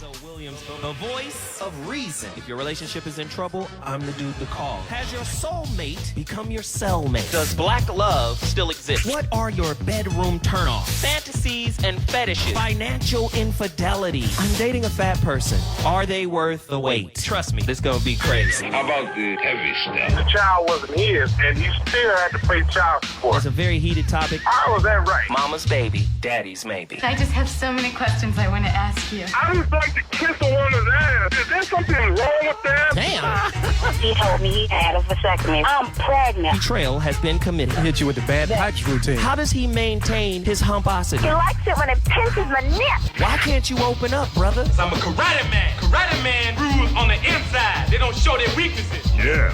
So Williams, the voice of reason. If your relationship is in trouble, I'm the dude to call. Has your soulmate become your cellmate? Does black love still exist? What are your bedroom turnoffs? Fantasies and fetishes. Financial infidelity. I'm dating a fat person. Are they worth the wait? Trust me, this gonna be crazy. How about the heavy stuff? The child wasn't his, and he still had to pay child support. It's a very heated topic. How was that right? Mama's baby, daddy's maybe. I just have so many questions I want to ask you. I just like to kiss a woman's ass. Is there something wrong with that? Damn. He told me he had a vasectomy. I'm pregnant. Betrayal has been committed. Hit you with the bad pipes routine. How does he maintain his humposity? He likes it when it pinches my neck. Why can't you open up, brother? I'm a karate man. Karate man rules on the inside. They don't show their weaknesses. Yeah.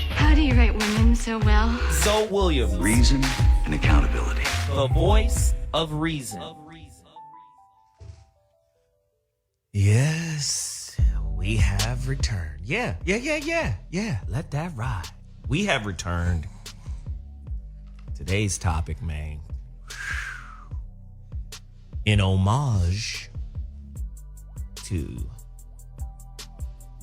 How do you write women so well? So Williams, Reason and accountability. the voice of reason. Yes, we have returned. Yeah. Let that ride. We have returned. Today's topic, man. In homage to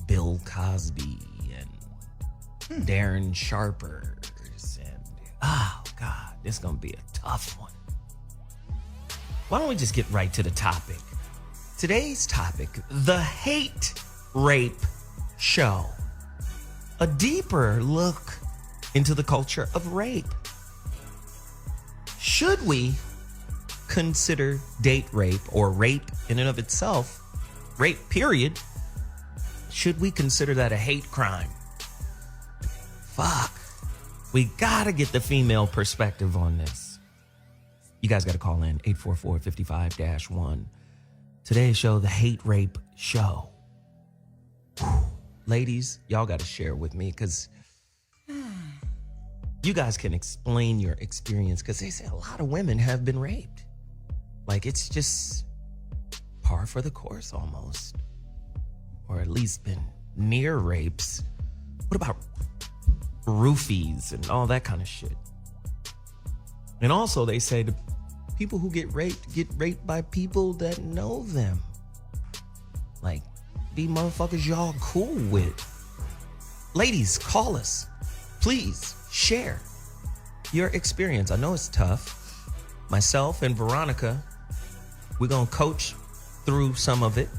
Bill Cosby and Darren Sharpers and oh God, this is gonna be a tough one. Why don't we just get right to the topic? Today's topic, the Hate Rape Show. A deeper look into the culture of rape. Should we consider date rape or rape in and of itself, rape period, should we consider that a hate crime? Fuck. We gotta get the female perspective on this. You guys gotta call in 844-55-1. Today's show, the Hate Rape Show. Whew. Ladies, y'all gotta share with me because you guys can explain your experience because they say a lot of women have been raped. Like it's just par for the course almost. Or at least been near rapes. What about roofies and all that kind of shit? And also they say the people who get raped by people that know them. Like, be motherfuckers y'all cool with. Ladies, call us. Please share your experience. I know it's tough. Myself and Veronica, we're gonna coach through some of it.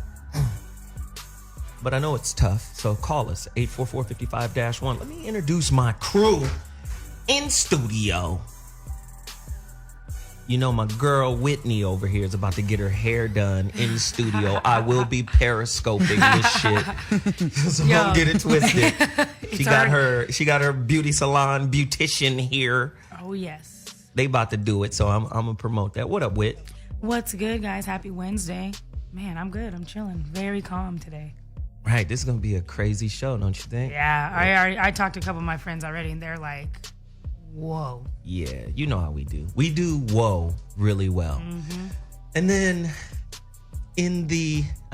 But I know it's tough, so call us, 844-55-1. Let me introduce my crew in studio. You know, my girl Whitney over here is about to get her hair done in studio. I will be periscoping this shit. So don't get it twisted. She got her beauty salon beautician here. Oh, yes. They about to do it, so I'm gonna promote that. What up, Whit? What's good, guys? Happy Wednesday. Man, I'm good. I'm chilling. Very calm today. Right, this is gonna be a crazy show, don't you think? Yeah, I talked to a couple of my friends already, and they're like, whoa. Yeah, you know how we do. We do whoa really well. Mm-hmm. And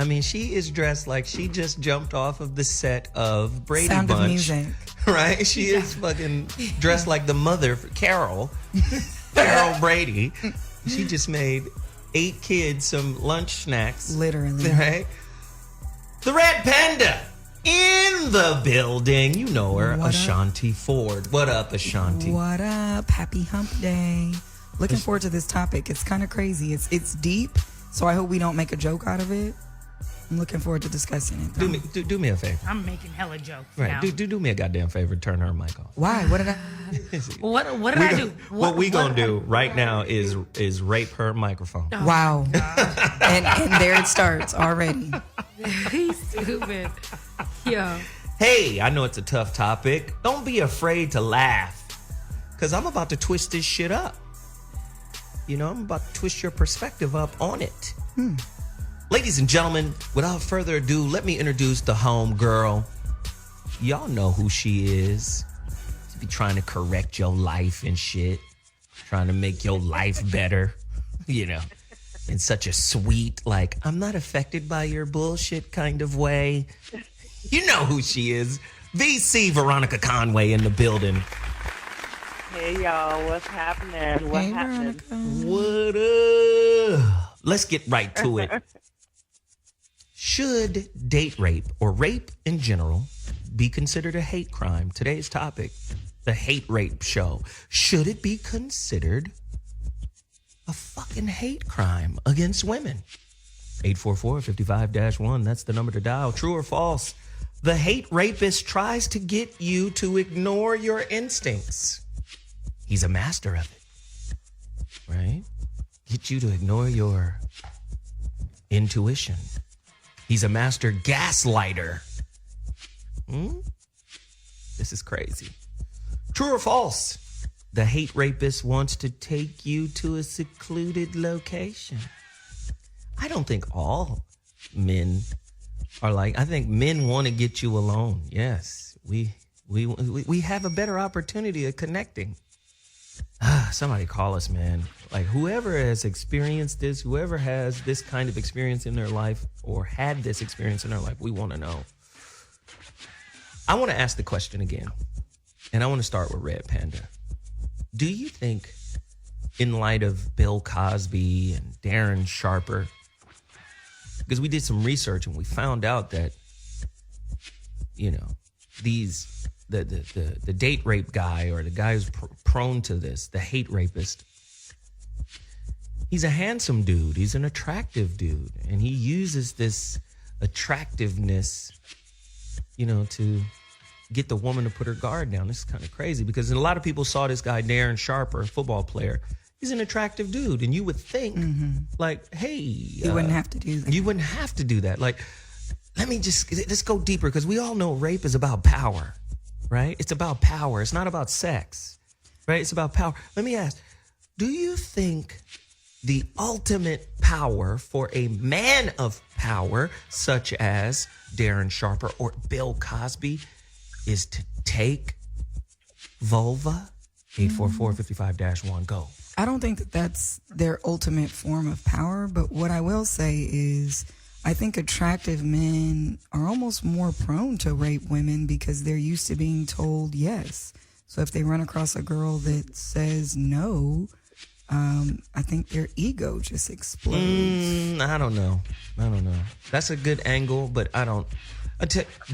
then she is dressed like she just jumped off of the set of Brady Sound Bunch. of Music. Right? She is fucking dressed like the mother, Carol Brady. She just made 8 kids some lunch snacks. Literally. Right? The Red Panda in the building. You know her, What Ashonti Ford. What up, Ashonti? What up? Happy hump day. Looking forward to this topic. It's kind of crazy. It's deep, so I hope we don't make a joke out of it. I'm looking forward to discussing it. Do me a favor. I'm making hella jokes Right. now. Do me a goddamn favor. Turn her mic off. Why? What did I... What did I do? What we gonna do right now is rape her microphone. Wow. and there it starts already. He's stupid. Yo. Hey, I know it's a tough topic. Don't be afraid to laugh, because I'm about to twist this shit up. You know, I'm about to twist your perspective up on it. Ladies and gentlemen, without further ado, let me introduce the home girl. Y'all know who she is. She be trying to correct your life and shit. Trying to make your life better, you know, in such a sweet, like, I'm not affected by your bullshit kind of way. You know who she is. VC Veronica Conway in the building. Hey, y'all. What's happening? What happened? What up? Let's get right to it. should date rape or rape in general be considered a hate crime? Today's topic, the hate rape show. Should it be considered a fucking hate crime against women? 844-55-1, that's the number to dial. True or false? The hate rapist tries to get you to ignore your instincts. He's a master of it, right? Get you to ignore your intuition. He's a master gaslighter. This is crazy. True or false? The hate rapist wants to take you to a secluded location. I don't think all men are like, I think men want to get you alone. Yes, we have a better opportunity of connecting. Somebody call us, man. Like, whoever has experienced this, whoever has this kind of experience in their life or had this experience in their life, we want to know. I want to ask the question again, and I want to start with Red Panda. Do you think, in light of Bill Cosby and Darren Sharper, because we did some research and we found out that, you know, the date rape guy, or the guy who's prone to this, the hate rapist, he's a handsome dude. He's an attractive dude. And he uses this attractiveness, you know, to get the woman to put her guard down. This is kind of crazy because a lot of people saw this guy, Darren Sharper, football player. He's an attractive dude. And you would think, like, hey. You wouldn't have to do that. You wouldn't have to do that. Like, let's go deeper, because we all know rape is about power, right? It's about power. It's not about sex, right? It's about power. Let me ask, do you think the ultimate power for a man of power, such as Darren Sharper or Bill Cosby, is to take vulva? 844-55-1, go. I don't think that that's their ultimate form of power, but what I will say is I think attractive men are almost more prone to rape women because they're used to being told yes. So if they run across a girl that says no, I think their ego just explodes. I don't know. That's a good angle, but I don't.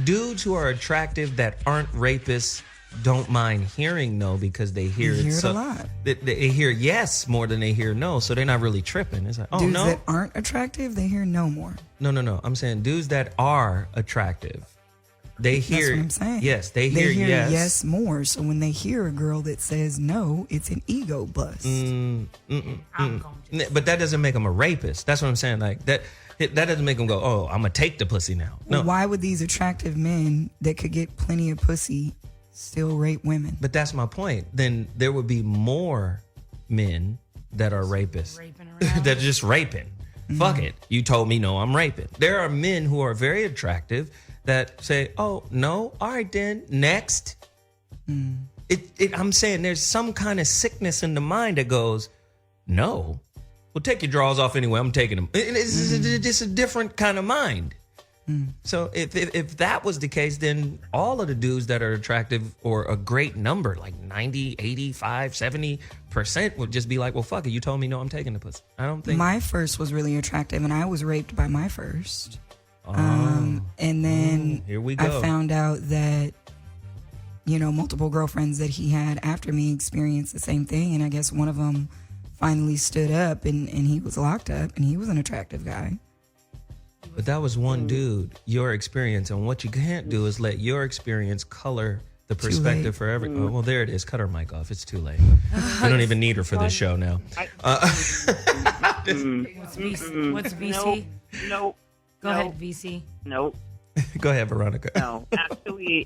Dudes who are attractive that aren't rapists don't mind hearing no, because they hear it a lot. They hear yes more than they hear no, so they're not really tripping. It's like, oh, dudes no. that aren't attractive, they hear no more. No. I'm saying dudes that are attractive, they hear. That's what I'm saying. Yes, they hear yes more. So when they hear a girl that says no, it's an ego bust. But that doesn't make them a rapist. That's what I'm saying. Like that doesn't make them go, oh, I'm gonna take the pussy now. No. Well, why would these attractive men that could get plenty of pussy still rape women? But that's my point. Then there would be more men that are rapists. That are just raping. Fuck it. You told me no, I'm raping. There are men who are very attractive that say, oh, no, all right then, next. I'm saying there's some kind of sickness in the mind that goes, no. Well, take your drawers off anyway, I'm taking them. It's a different kind of mind. So if that was the case, then all of the dudes that are attractive, or a great number, like 90, 85, 70% would just be like, well, fuck it. You told me no, I'm taking the pussy. I don't think. My first was really attractive, and I was raped by my first. And then here we go. I found out that, you know, multiple girlfriends that he had after me experienced the same thing. And I guess one of them finally stood up, and he was locked up, and he was an attractive guy. But that was one dude, your experience. And what you can't do is let your experience color the perspective for every. Oh, well, there it is. Cut her mic off. It's too late. We don't even need her for this show now. What's VC? Nope. Go ahead, VC. Nope. Go ahead, Veronica. No,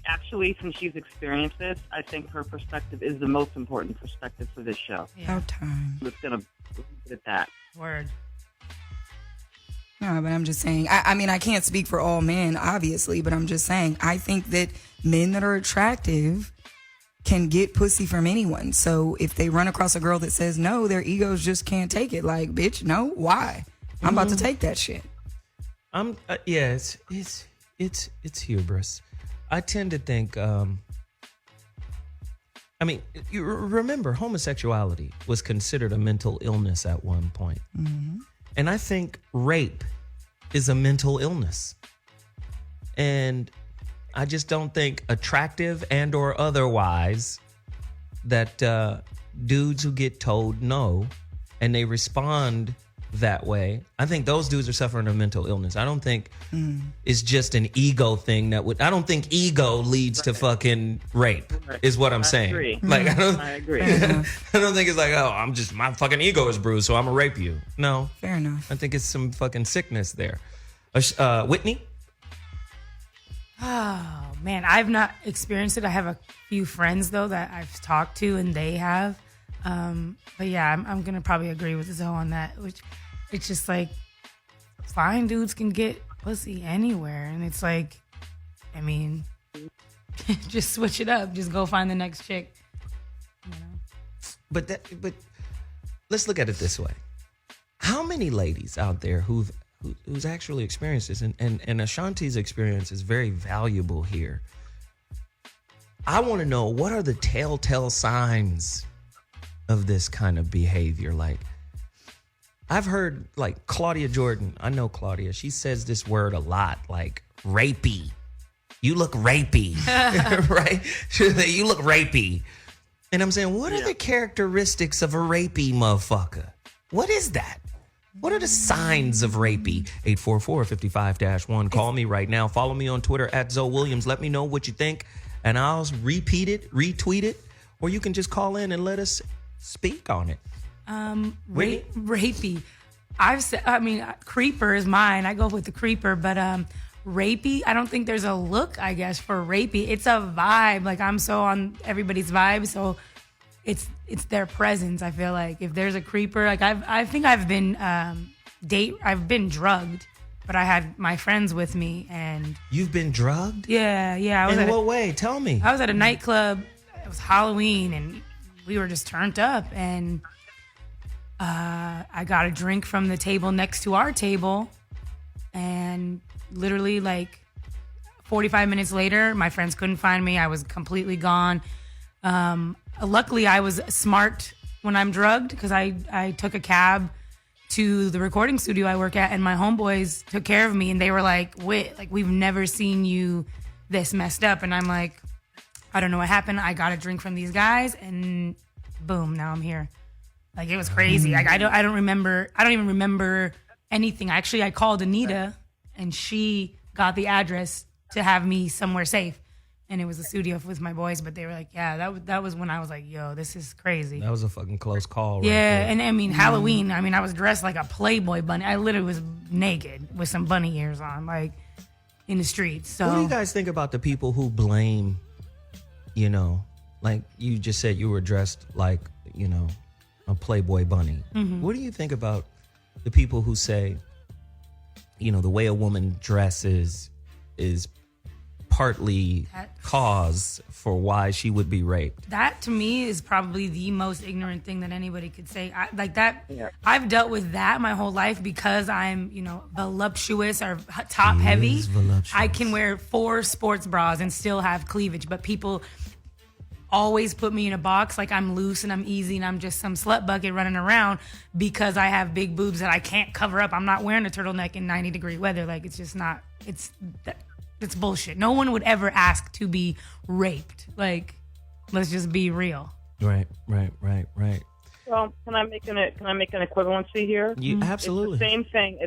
actually, since she's experienced this, I think her perspective is the most important perspective for this show. About time. I'm just gonna leave it at that. Word. No, but I'm just saying, I mean, I can't speak for all men, obviously, but I'm just saying, I think that men that are attractive can get pussy from anyone. So if they run across a girl that says no, their egos just can't take it. Like, bitch, no, why? I'm about to take that shit. It's hubris. I tend to think, I mean, you remember homosexuality was considered a mental illness at one point. And I think rape is a mental illness. And I just don't think attractive and or otherwise that dudes who get told no and they respond that way, I think those dudes are suffering a mental illness. I don't think it's just an ego thing I don't think ego leads to fucking rape is what I'm saying. Agree. Like I agree. I don't think it's like, oh, my fucking ego is bruised, so I'm gonna rape you. No. Fair enough. I think it's some fucking sickness there. Whitney? Oh, man. I've not experienced it. I have a few friends, though, that I've talked to, and they have. But yeah, I'm going to probably agree with Zoe on that, which it's just like, fine dudes can get pussy anywhere. And it's like, I mean, just switch it up. Just go find the next chick. You know? But let's look at it this way. How many ladies out there who's actually experienced this, and Ashonti's experience is very valuable here. I want to know, what are the telltale signs of this kind of behavior? Like, I've heard, like, Claudia Jordan, I know Claudia, she says this word a lot, like rapey. You look rapey, right? You look rapey. And I'm saying, what are the characteristics of a rapey motherfucker? What is that? What are the signs of rapey? 844-55-1. Call me right now. Follow me on Twitter at Zoe Williams. Let me know what you think, and I'll repeat it, retweet it, or you can just call in and let us speak on it. Rapey. Creeper is mine. I go with the creeper, but rapey, I don't think there's a look, I guess, for rapey. It's a vibe. Like, I'm so on everybody's vibe, so it's their presence. I feel like if there's a creeper, like I've been drugged, but I had my friends with me. And you've been drugged? Yeah. In what way? Tell me. I was at a nightclub. It was Halloween, and we were just turned up, and I got a drink from the table next to our table, and literally like 45 minutes later, my friends couldn't find me. I was completely gone. Luckily, I was smart when I'm drugged, because I took a cab to the recording studio I work at, and my homeboys took care of me, and they were like, "Wait, like, we've never seen you this messed up." And I'm like, I don't know what happened. I got a drink from these guys, and boom, now I'm here. Like, it was crazy. Like, I don't even remember anything. Actually, I called Anita, and she got the address to have me somewhere safe. And it was a studio with my boys, but they were like, yeah, that was when I was like, yo, this is crazy. That was a fucking close call, right? Yeah, there. and I mean, Halloween, I mean, I was dressed like a Playboy bunny. I literally was naked with some bunny ears on, like, in the streets. So, what do you guys think about the people who blame, like you just said you were dressed like, a Playboy bunny. Mm-hmm. What do you think about the people who say, the way a woman dresses is partly cause for why she would be raped? That, to me, is probably the most ignorant thing that anybody could say. I've dealt with that my whole life because I'm, voluptuous or top heavy. I can wear 4 sports bras and still have cleavage, but people always put me in a box like I'm loose and I'm easy and I'm just some slut bucket running around because I have big boobs that I can't cover up. I'm not wearing a turtleneck in 90-degree weather. Like, it's just not, it's bullshit. No one would ever ask to be raped. Like, let's just be real. Right. Well, can I make an equivalency here? Absolutely. It's the same thing.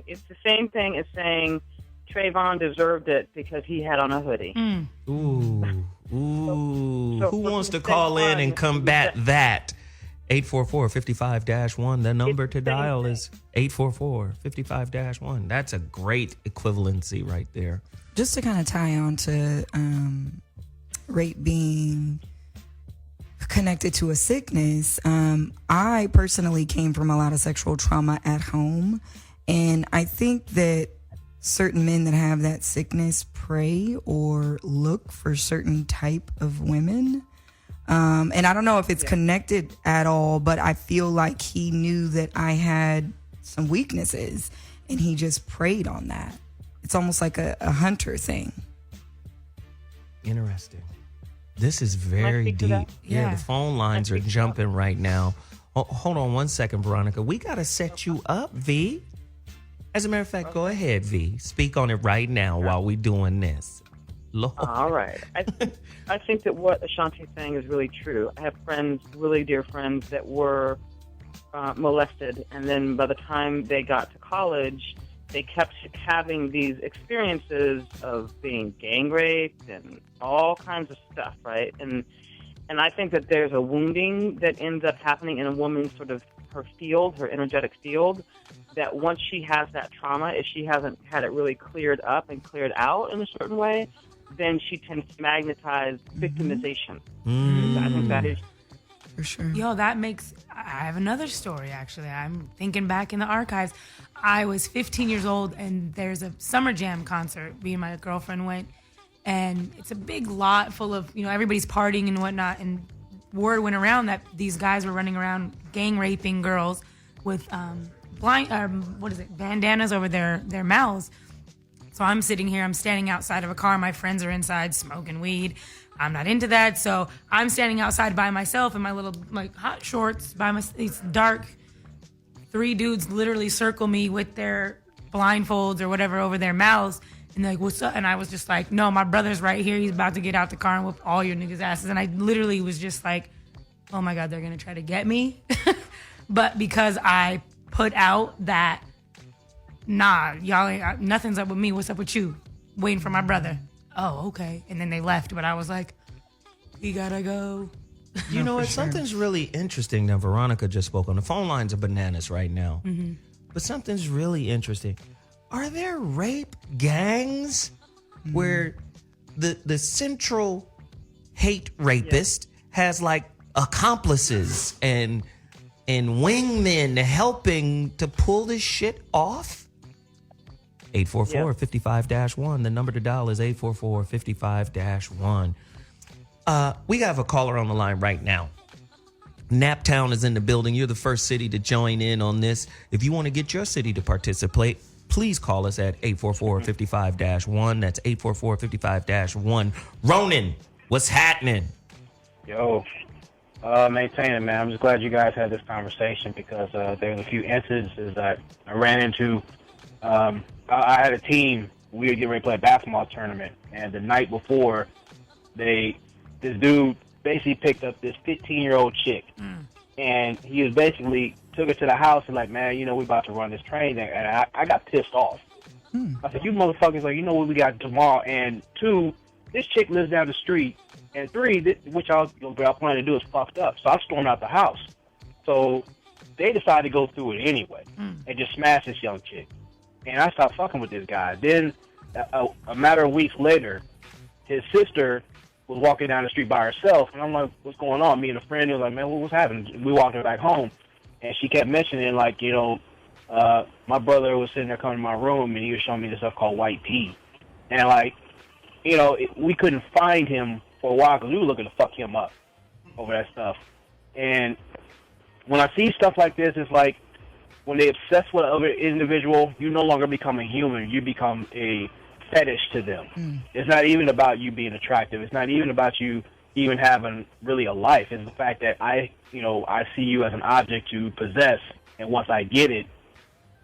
It's the same thing as saying Trayvon deserved it because he had on a hoodie. Ooh. So who wants to call in and combat that? 844-55-1. The number to dial is 844-55-1. That's a great equivalency right there. Just to kind of tie on to rape being connected to a sickness, I personally came from a lot of sexual trauma at home, and I think that certain men that have that sickness prey or look for certain type of women. And I don't know if it's connected at all, but I feel like he knew that I had some weaknesses and he just preyed on that. It's almost like a hunter thing. Interesting. This is very deep. Yeah, the phone lines are jumping right now. Oh, hold on one second, Veronica. We got to set you up, V. As a matter of fact, go ahead, V. Speak on it right now while we're doing this. Lord. All right. I think that what Ashonti is saying is really true. I have friends, really dear friends, that were molested, and then by the time they got to college, they kept having these experiences of being gang raped and all kinds of stuff, right? And I think that there's a wounding that ends up happening in a woman's sort of her field, her energetic field, that once she has that trauma, if she hasn't had it really cleared up and cleared out in a certain way, then she tends to magnetize victimization. I think that is For sure. Yo, that makes. I have another story, actually. I'm thinking back in the archives. I was 15 years old, and there's a summer jam concert. Me and my girlfriend went, and it's a big lot full of, everybody's partying and whatnot. And word went around that these guys were running around gang raping girls with bandanas over their mouths. So I'm sitting here, I'm standing outside of a car. My friends are inside smoking weed. I'm not into that, so I'm standing outside by myself in my little hot shorts. It's dark. 3 dudes literally circle me with their blindfolds or whatever over their mouths, and they're like, "What's up?" And I was just like, "No, my brother's right here. He's about to get out the car and whoop all your niggas' asses." And I literally was just like, "Oh my God, they're gonna try to get me." But because I put out that, "Nah, y'all ain't, nothing's up with me. What's up with you?" Waiting for my brother. Oh, okay. And then they left, but I was like, we gotta go. You know what? Something's really interesting. Now, Veronica just spoke on the phone lines are bananas right now. Mm-hmm. But something's really interesting. Are there rape gangs where the central hate rapist has accomplices and wingmen helping to pull this shit off? 844-55-1. The number to dial is 844-55-1. We have a caller on the line right now. Naptown is in the building. You're the first city to join in on this. If you want to get your city to participate, please call us at 844-55-1. That's 844-55-1. Ronan, what's happening? Yo, maintaining, man. I'm just glad you guys had this conversation because there's a few instances that I ran into. I had a team. We were getting ready to play a basketball tournament, and the night before, this dude basically picked up this 15-year-old chick, and he was basically took her to the house and man, we about to run this train, and I got pissed off. I said, you motherfuckers, what we got tomorrow, and 2, this chick lives down the street, and 3, which y'all planning to do is fucked up, so I stormed out the house. So they decided to go through it anyway and just smash this young chick. And I stopped fucking with this guy. Then, a matter of weeks later, his sister was walking down the street by herself. And I'm like, what's going on? Me and a friend was like, man, what's happening? We walked her back home. And she kept mentioning, my brother was sitting there coming to my room, and he was showing me this stuff called white pea. And, we couldn't find him for a while because we were looking to fuck him up over that stuff. And when I see stuff like this, it's like, when they obsess with another individual, you no longer become a human. You become a fetish to them. It's not even about you being attractive. It's not even about you even having really a life. It's the fact that I see you as an object to possess, and once I get it,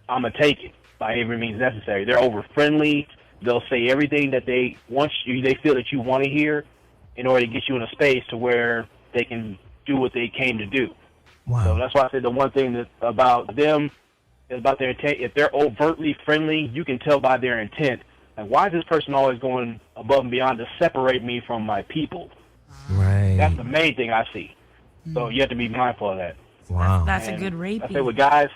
I'm going to take it by every means necessary. They're over-friendly. They'll say everything that they feel that you want to hear in order to get you in a space to where they can do what they came to do. Wow. So that's why I said the one thing that about them is about their intent. If they're overtly friendly, you can tell by their intent. Why is this person always going above and beyond to separate me from my people? Right. That's the main thing I see. So you have to be mindful of that. Wow. That's a good raping. I say with guys,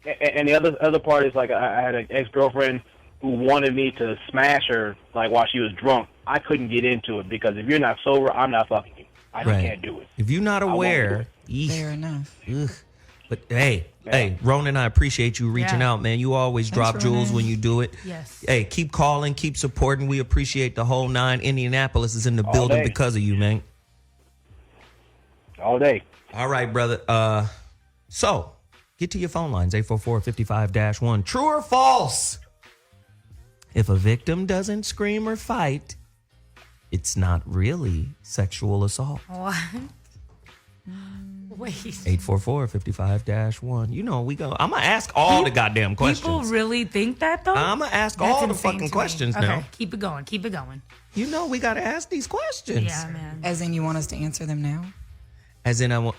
and the other part is I had an ex-girlfriend who wanted me to smash her while she was drunk. I couldn't get into it because if you're not sober, I'm not fucking you. I just can't do it. If you're not aware, fair enough. But hey, Ronan, I appreciate you reaching out, man. You always drop jewels Ronan. when you do it. Yes. Hey, keep calling, keep supporting. We appreciate the whole 9. Indianapolis is in the building day. because of you, man. All day. All right, brother. So get to your phone lines, 844-55-1. True or false? If a victim doesn't scream or fight, it's not really sexual assault. What? Wait. 844-55-1. You know, we go. I'm going to ask all the goddamn questions. People really think that, though? I'm going to ask That's all the insane fucking to questions me. now. Okay, keep it going. Keep it going. You know, we got to ask these questions. Yeah, man. As in, you want us to answer them now? As in, I want.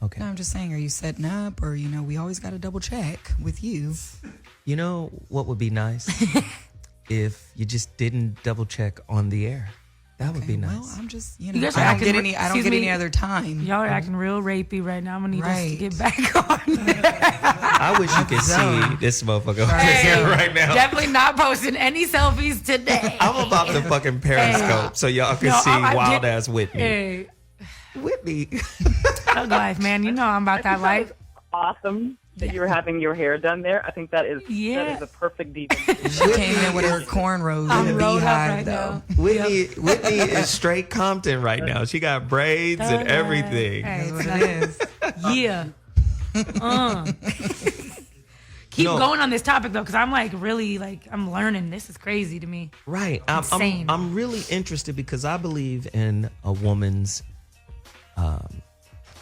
Okay. No, I'm just saying, are you setting up, or we always got to double check with you? You know what would be nice if you just didn't double check on the air. That would be nice. Well, I'm just, You guys are I don't acting get any. I don't excuse get me, any other time. Y'all are acting real rapey right now. I'm gonna need us to Right. get back on. I wish you could see this motherfucker Hey, right now. Definitely not posting any selfies today. I'm about to fucking Periscope so y'all can see I wild get- ass Whitney. Hey, Whitney. thug life, man. You know I'm about that life. Awesome that you were having your hair done there. I think that is Yeah. a perfect diva. She came in with her cornrows I'm and a rolled up beehive, right though. now. Whitney is straight Compton right now. She got braids and everything. Hey, That's what it is. yeah. Keep going on this topic though, because I'm like really like I'm learning. This is crazy to me. Right. Insane. I'm really interested because I believe in a woman's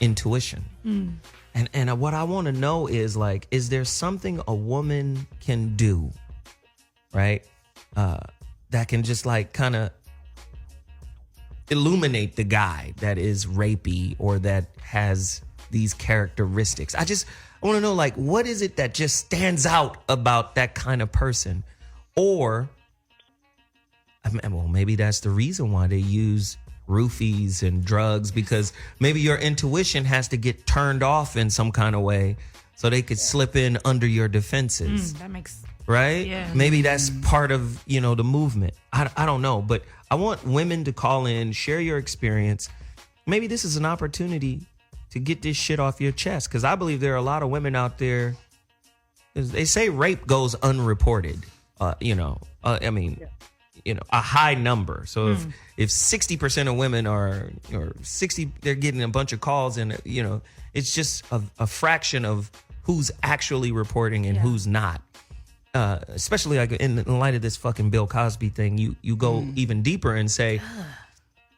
intuition. And what I want to know is like, is there something a woman can do, right? That can just like kind of illuminate the guy that is rapey or that has these characteristics. I want to know, like, what is it that just stands out about that kind of person? Or, well, maybe that's the reason why they use roofies and drugs, because maybe your intuition has to get turned off in some kind of way so they could slip in under your defenses. That makes right? Yeah. Maybe that's part of, the movement. I don't know, but I want women to call in, share your experience. Maybe this is an opportunity to get this shit off your chest, because I believe there are a lot of women out there. They say rape goes unreported. A high number. So if 60% of women or 60, they're getting a bunch of calls, and it's just a fraction of who's actually reporting and who's not. Especially like in light of this fucking Bill Cosby thing, you go even deeper and say,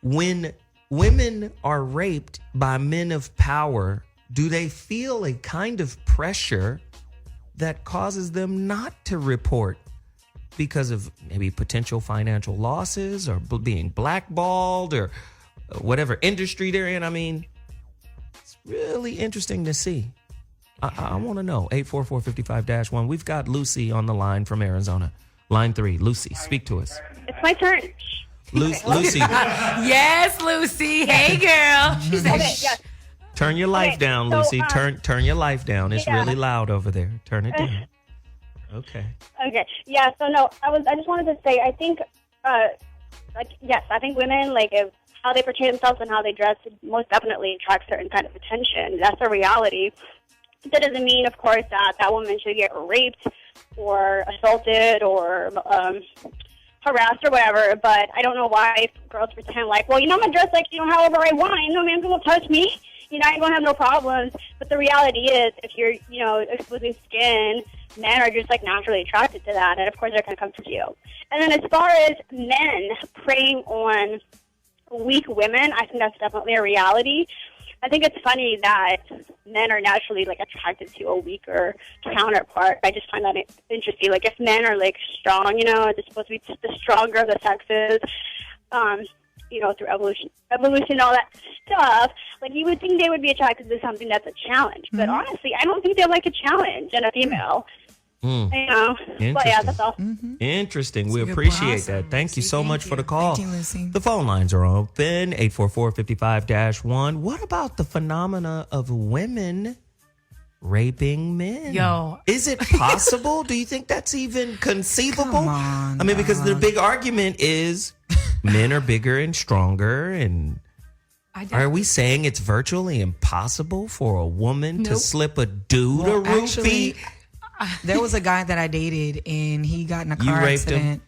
when women are raped by men of power, do they feel a kind of pressure that causes them not to report because of maybe potential financial losses or being blackballed or whatever industry they're in? I mean, it's really interesting to see. I want to know. 844-55-1. We've got Lucy on the line from Arizona. Line 3. Lucy, speak to us. It's my turn. Lucy, Yes, Lucy. Hey, girl. She said, Okay, yes. turn your life down, so, Lucy. Turn your life down. It's really loud over there. Turn it down. Okay. Okay. Yeah. So no, I just wanted to say, I think, yes, I think women, like, if how they portray themselves and how they dress most definitely attracts certain kind of attention. That's a reality. That doesn't mean, of course, that woman should get raped or assaulted or harassed or whatever. But I don't know why girls pretend like, well, I'm gonna dress like however I want. No man's gonna touch me. I ain't gonna have no problems. But the reality is, if you're exposing skin, men are just like naturally attracted to that, and of course they're gonna come to you. And then as far as men preying on weak women, I think that's definitely a reality. I think it's funny that men are naturally like attracted to a weaker counterpart. I just find that interesting. Like if men are like strong, they're supposed to be the stronger of the sexes. Through evolution, and all that stuff. Like you would think they would be attracted to something that's a challenge, but honestly, I don't think they like a challenge in a female. Interesting. But yeah, that's all. Interesting. We That's a good appreciate point. that. Thank you so Thank much you. for the call. Thank you, Lucy. The phone lines are open. 844-55-1. What about the phenomena of women raping men? Yo. Is it possible? Do you think that's even conceivable? Come on, I mean, because the big argument is men are bigger and stronger, and are we saying it's virtually impossible for a woman to Nope. slip a dude a roofie? Actually, there was a guy that I dated, and he got in a car raped him? accident.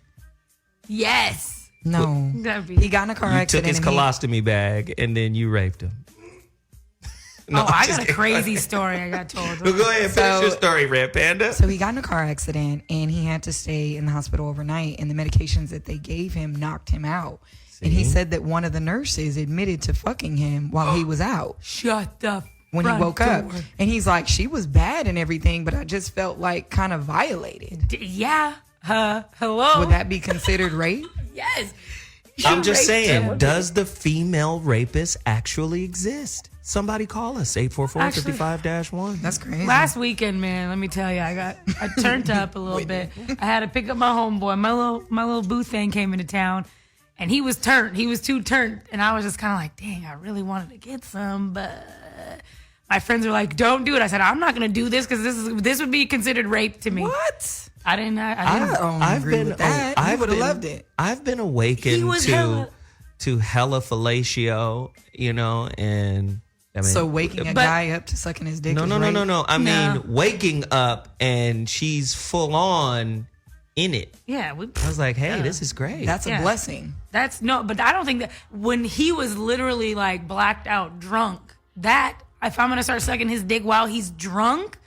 yes. No, That'd be- he got in a car You accident. took his and he- colostomy bag and then you raped him. No, Oh, I'm I just got a kidding. crazy story I got told. Well, go ahead, finish your story, Red Panda. So he got in a car accident, and he had to stay in the hospital overnight, and the medications that they gave him knocked him out. And he said that one of the nurses admitted to fucking him while he was out. Shut the when he Front woke up. door. And he's like, she was bad and everything, but I just felt like kind of violated. Yeah. Hello. Would that be considered rape? Yes. I'm just raped saying, him. does the female rapist actually exist? Somebody call us, 844-55-1. That's crazy. Last weekend, man, let me tell you, I turned up a little bit. I had to pick up my homeboy. My little boo thing came into town, and he was turned. He was too turned, and I was just kind of like, dang, I really wanted to get some, but my friends were like, don't do it. I said, I'm not gonna do this because this would be considered rape to me. What? I didn't. I agree with that. I would have loved it. I've been awakened to hella fellatio, and I mean, so waking a guy up to sucking his dick. No. I mean, waking up and she's full on in it. Yeah, I was like, hey, this is great. That's a blessing. But I don't think that when he was literally like blacked out drunk, that if I'm gonna start sucking his dick while he's drunk,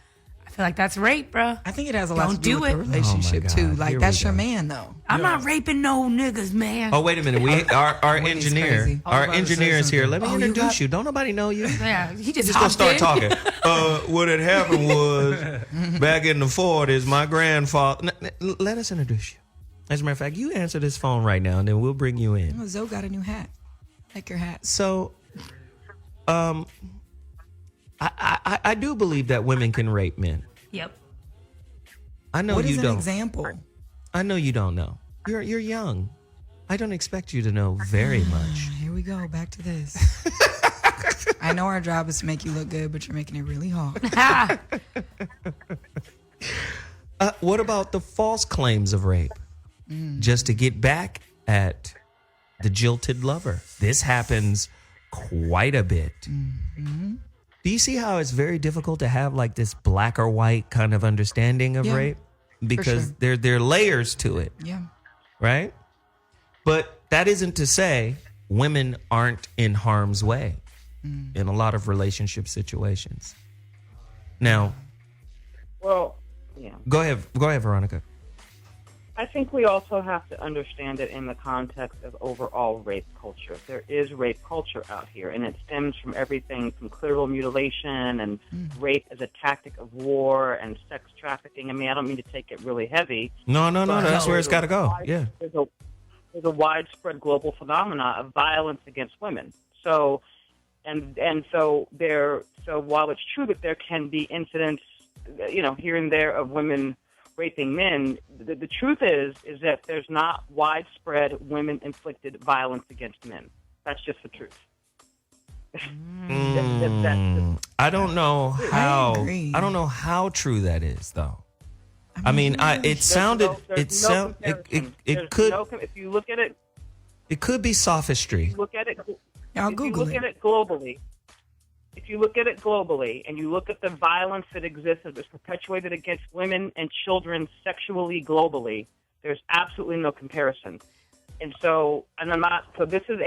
I feel like that's rape, bro. I think it has a lot to Don't do do with it. the relationship Oh my too. God. Like Here that's we your go. man though. I'm not raping no niggas, man. Oh, wait a minute. Our engineer, crazy. our engineer is here. Let me Oh, introduce you. Don't nobody know you. Yeah, he just Just gonna start hopped in. talking. What had happened was back in the 40s, my grandfather. Let us introduce you. As a matter of fact, you answer this phone right now, and then we'll bring you in. Oh, Zoe got a new hat. Like your hat. So, I do believe that women can rape men. Yep. I know What you is an don't. example? I know you don't know. You're young. I don't expect you to know very much. Here we go. Back to this. I know our job is to make you look good, but you're making it really hard. What about the false claims of rape? Just to get back at the jilted lover. This happens quite a bit. Do you see how it's very difficult to have like this black or white kind of understanding of Yeah, rape? Because sure. there are layers to it, Yeah. right? But that isn't to say women aren't in harm's way in a lot of relationship situations. Now, Well, yeah. go ahead, Veronica. I think we also have to understand it in the context of overall rape culture. There is rape culture out here, and it stems from everything from clitoral mutilation and rape as a tactic of war and sex trafficking. I mean, I don't mean to take it really heavy. No, that's where it's got to go. Yeah. There's a widespread global phenomena of violence against women. So, so while it's true that there can be incidents, here and there of women raping men, the truth is that there's not widespread women-inflicted violence against men. That's just the truth. I don't know how. agree. I don't know how true that is, though. I mean, it sounded. It could. If you look at it, It could be sophistry. look at it. I'll If you Google look it. at it globally, if you look at it globally and you look at the violence that exists that is perpetuated against women and children sexually globally, there's absolutely no comparison. And so, and I'm not. So this is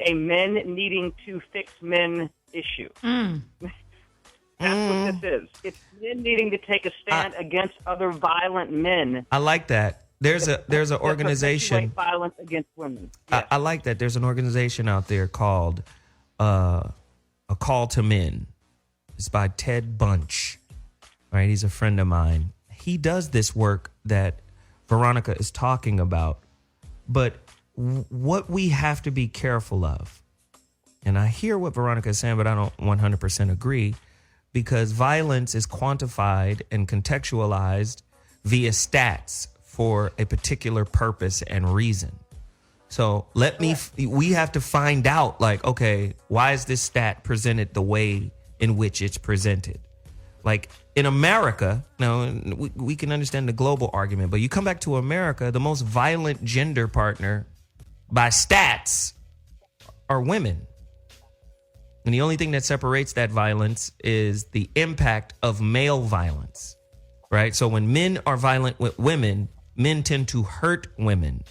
a men needing to fix men issue. That's what this is. It's men needing to take a stand against other violent men. I like that. There's an that organization. perpetuate violence against women. I like that. There's an organization out there called A Call to Men. It's by Ted Bunch. Right, he's a friend of mine. He does this work that Veronica is talking about. But what we have to be careful of, and I hear what Veronica is saying, but I don't 100% agree, because violence is quantified and contextualized via stats for a particular purpose and reason. So we have to find out, like, okay, why is this stat presented the way in which it's presented? Like in America, now we can understand the global argument, but you come back to America, the most violent gender partner by stats are women. And the only thing that separates that violence is the impact of male violence, right? So when men are violent with women, men tend to hurt women.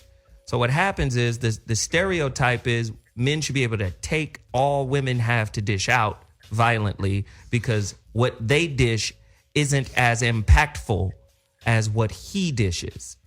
So what happens is the stereotype is men should be able to take all women have to dish out violently because what they dish isn't as impactful as what he dishes.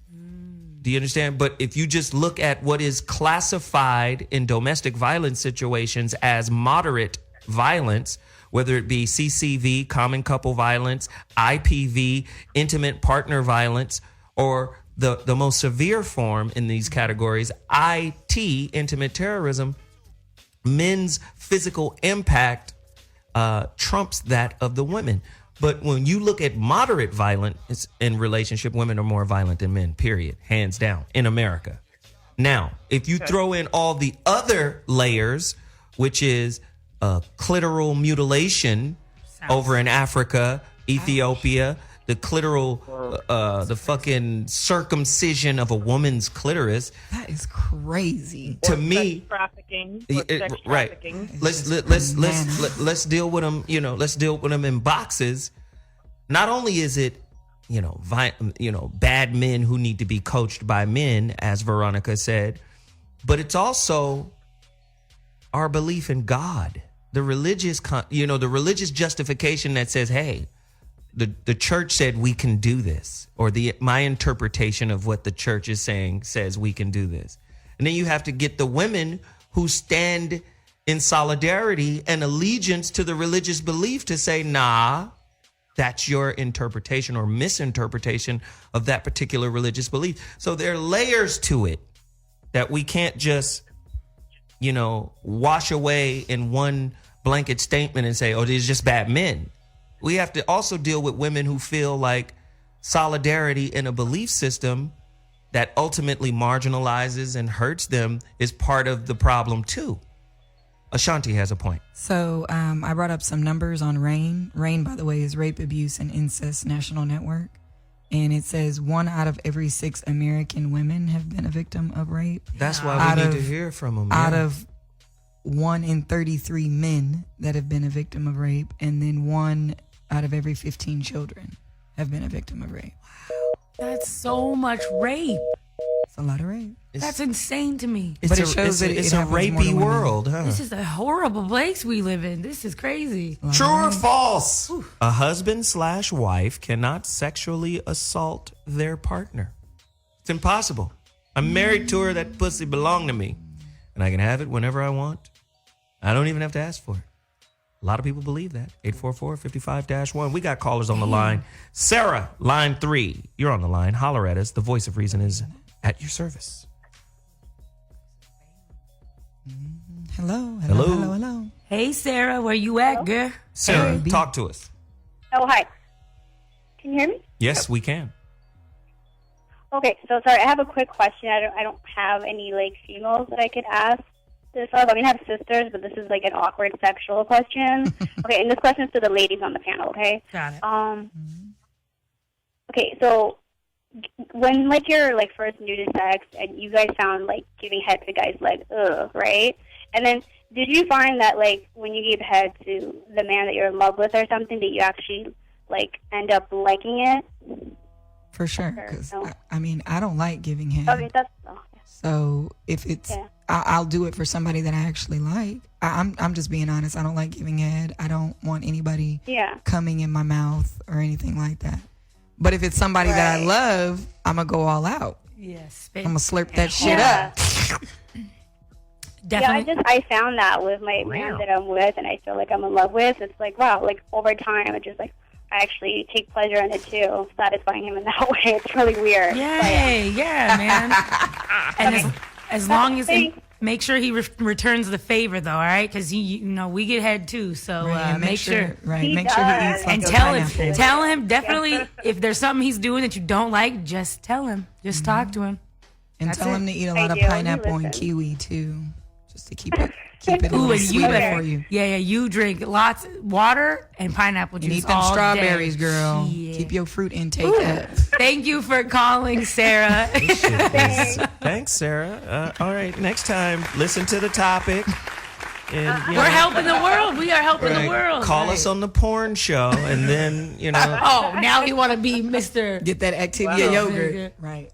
Do you understand? But if you just look at what is classified in domestic violence situations as moderate violence, whether it be CCV, common couple violence, IPV, intimate partner violence, or the most severe form in these categories, IT, intimate terrorism, men's physical impact trumps that of the women. But when you look at moderate violence in relationship, women are more violent than men, period, hands down, in America. Now, if you throw in all the other layers, which is clitoral mutilation over in Africa, Ethiopia, the clitoral, the fucking circumcision of a woman's clitoris. That is crazy. To me, trafficking. Right. Let's deal with them. Let's deal with them in boxes. Not only is it, bad men who need to be coached by men, as Veronica said, but it's also our belief in God, the religious, the religious justification that says, hey, the church said we can do this, or my interpretation of what the church is saying says we can do this. And then you have to get the women who stand in solidarity and allegiance to the religious belief to say, nah, that's your interpretation or misinterpretation of that particular religious belief. So there are layers to it that we can't just, wash away in one blanket statement and say, oh, these are just bad men. We have to also deal with women who feel like solidarity in a belief system that ultimately marginalizes and hurts them is part of the problem too. Ashonti has a point. So I brought up some numbers on RAIN. RAIN, by the way, is Rape, Abuse, and Incest National Network. And it says 1 out of every 6 American women have been a victim of rape. That's why we need to hear from them. Out of 1 in 33 men that have been a victim of rape, and then 1 out of every 15 children have been a victim of rape. That's so much rape. It's a lot of rape. That's insane to me. But it shows that it's a rapey world, huh? This is a horrible place we live in. This is crazy. True or false? A husband/wife cannot sexually assault their partner. It's impossible. I'm married to her. That pussy belonged to me. And I can have it whenever I want. I don't even have to ask for it. A lot of people believe that. 844-55-1. We got callers on the line. Sarah, line 3. You're on the line. Holler at us. The voice of reason is at your service. Hello. Hey, Sarah, where you at, girl? Sarah, talk to us. Oh, hi. Can you hear me? Yes, we can. Okay, so sorry, I have a quick question. I don't have any females that I could ask this of. I mean, I have sisters, but this is an awkward sexual question. Okay, and this question is to the ladies on the panel. Okay. Got it. Okay, so when you're first new to sex and you guys found giving head to guys ugh, right? And then did you find that when you gave head to the man that you're in love with or something that you actually end up liking it? For sure, because I don't like giving head. Okay, So if it's, I'll do it for somebody that I actually like. I'm just being honest. I don't like giving head. I don't want anybody coming in my mouth or anything like that. But if it's somebody that I love, I'm gonna go all out. Yes, I'm gonna slurp that shit up. Definitely. Yeah, I found that with my man that I'm with, and I feel like I'm in love with. It's wow, over time, it just I actually take pleasure in it too, satisfying him in that way. It's really weird. Yay, yeah, man. And as long as he make sure he returns the favor, though, all right? Because we get head too, so make sure. Right, make sure he eats and tell him definitely if there's something he's doing that you don't like, just tell him. Just talk to him. And tell him to eat a lot of pineapple and kiwi too, just to keep it a little sweeter for you. Yeah, you drink lots of water and pineapple juice. You eat them all strawberries, day. girl. Yeah. Keep your fruit intake up. Thank you for calling, Sarah. Thanks, Sarah. All right, next time, listen to the topic. And, we're helping the world. We are helping the world. Call us on the porn show, and then, Oh, now you want to be Mr. Get that Activia yogurt. Right.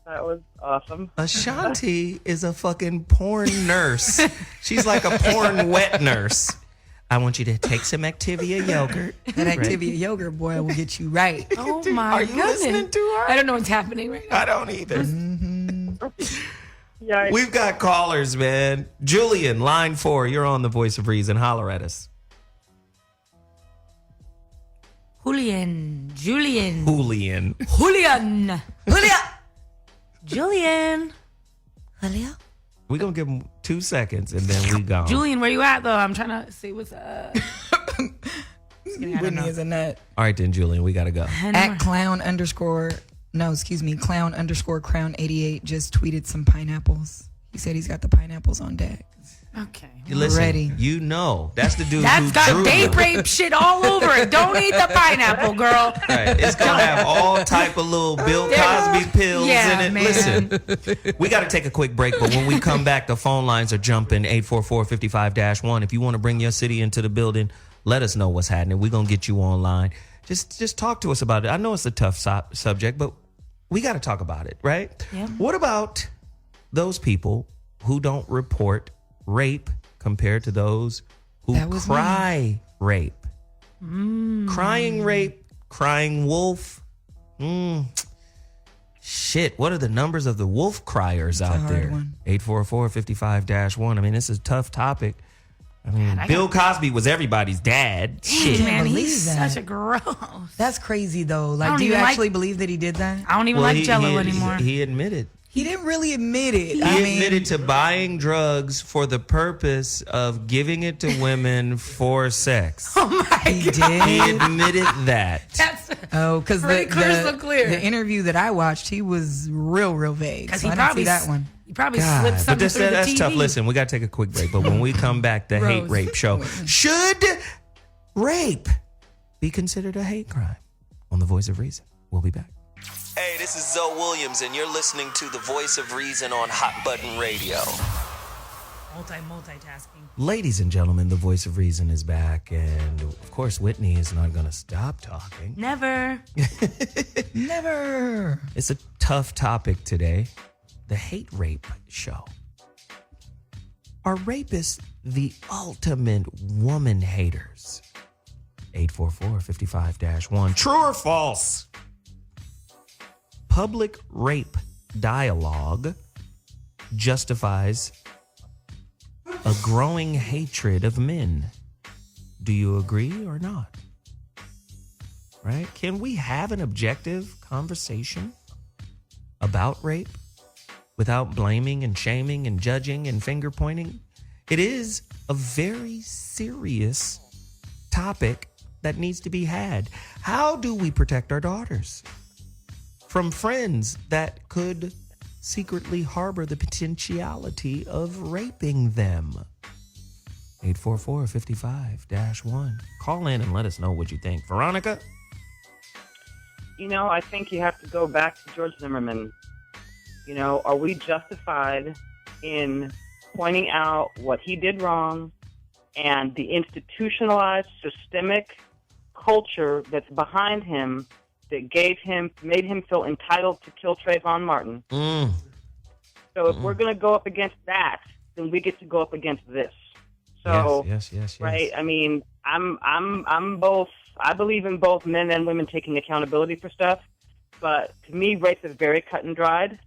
That was awesome. Ashonti is a fucking porn nurse. She's like a porn wet nurse. I want you to take some Activia yogurt. That Activia yogurt, boy, will get you right. Oh, my Are you goodness. listening to her? I don't know what's happening right now. I don't either. Yeah. We've got callers, man. Julian, line 4. You're on the Voice of Reason. Holler at us. Julian. Julian. Julia. We're going to give him 2 seconds and then we go. Julian, where you at though? I'm trying to see what's up. Whitney is a nut. All right then, Julian, we got to go. At clown_crown88 just tweeted some pineapples. He said he's got the pineapples on deck. Okay. Listen, ready. you know, that's the dude That's who got drew date them. rape shit all over it. Don't eat the pineapple, girl. Right. It's going to have all type of little Bill Cosby pills Yeah, in it. man. Listen, we got to take a quick break, but when we come back, the phone lines are jumping 844-55-1. If you want to bring your city into the building, let us know what's happening. We're going to get you online. Just talk to us about it. I know it's a tough subject, but we got to talk about it, right? Yeah. What about those people who don't report rape compared to those who cry rape? Crying rape, crying wolf. Shit, what are the numbers of the wolf criers out there? 844-55-1. I mean, this is a tough topic. I mean, Bill Cosby was everybody's dad. Shit. Man, believe he's that. such a gross. That's crazy though. I Like, don't do you even actually believe that he did that? I don't even like Jello anymore. He admitted. He didn't really admit it. He admitted to buying drugs for the purpose of giving it to women for sex. Oh my He God. did. He admitted that. That's because pretty crystal clear. the interview that I watched, he was real vague. Because So he I didn't probably see that one. He probably God, slipped but something through that's the TV. tough. Listen, we got to take a quick break. But when we come back, the hate Rose. rape show. Should rape be considered a hate crime? On the Voice of Reason. We'll be back. Hey, this is Zoe Williams, and you're listening to the Voice of Reason on Hot Button Radio. Multitasking. Ladies and gentlemen, the Voice of Reason is back, and of course, Whitney is not going to stop talking. Never. Never. It's a tough topic today. The hate rape show. Are rapists the ultimate woman haters? 844-55-1. True or false? Public rape dialogue justifies a growing hatred of men. Do you agree or not? Right? Can we have an objective conversation about rape without blaming and shaming and judging and finger pointing? It is a very serious topic that needs to be had. How do we protect our daughters from friends that could secretly harbor the potentiality of raping them? 844-55-1. Call in and let us know what you think. Veronica? You know, I think you have to go back to George Zimmerman. You know, are we justified in pointing out what he did wrong and the institutionalized, systemic culture that's behind him that made him feel entitled to kill Trayvon Martin? So if we're going to go up against that, then we get to go up against this. So, yes. right? I mean, I'm both. I believe in both men and women taking accountability for stuff, but to me, rape is very cut and dried.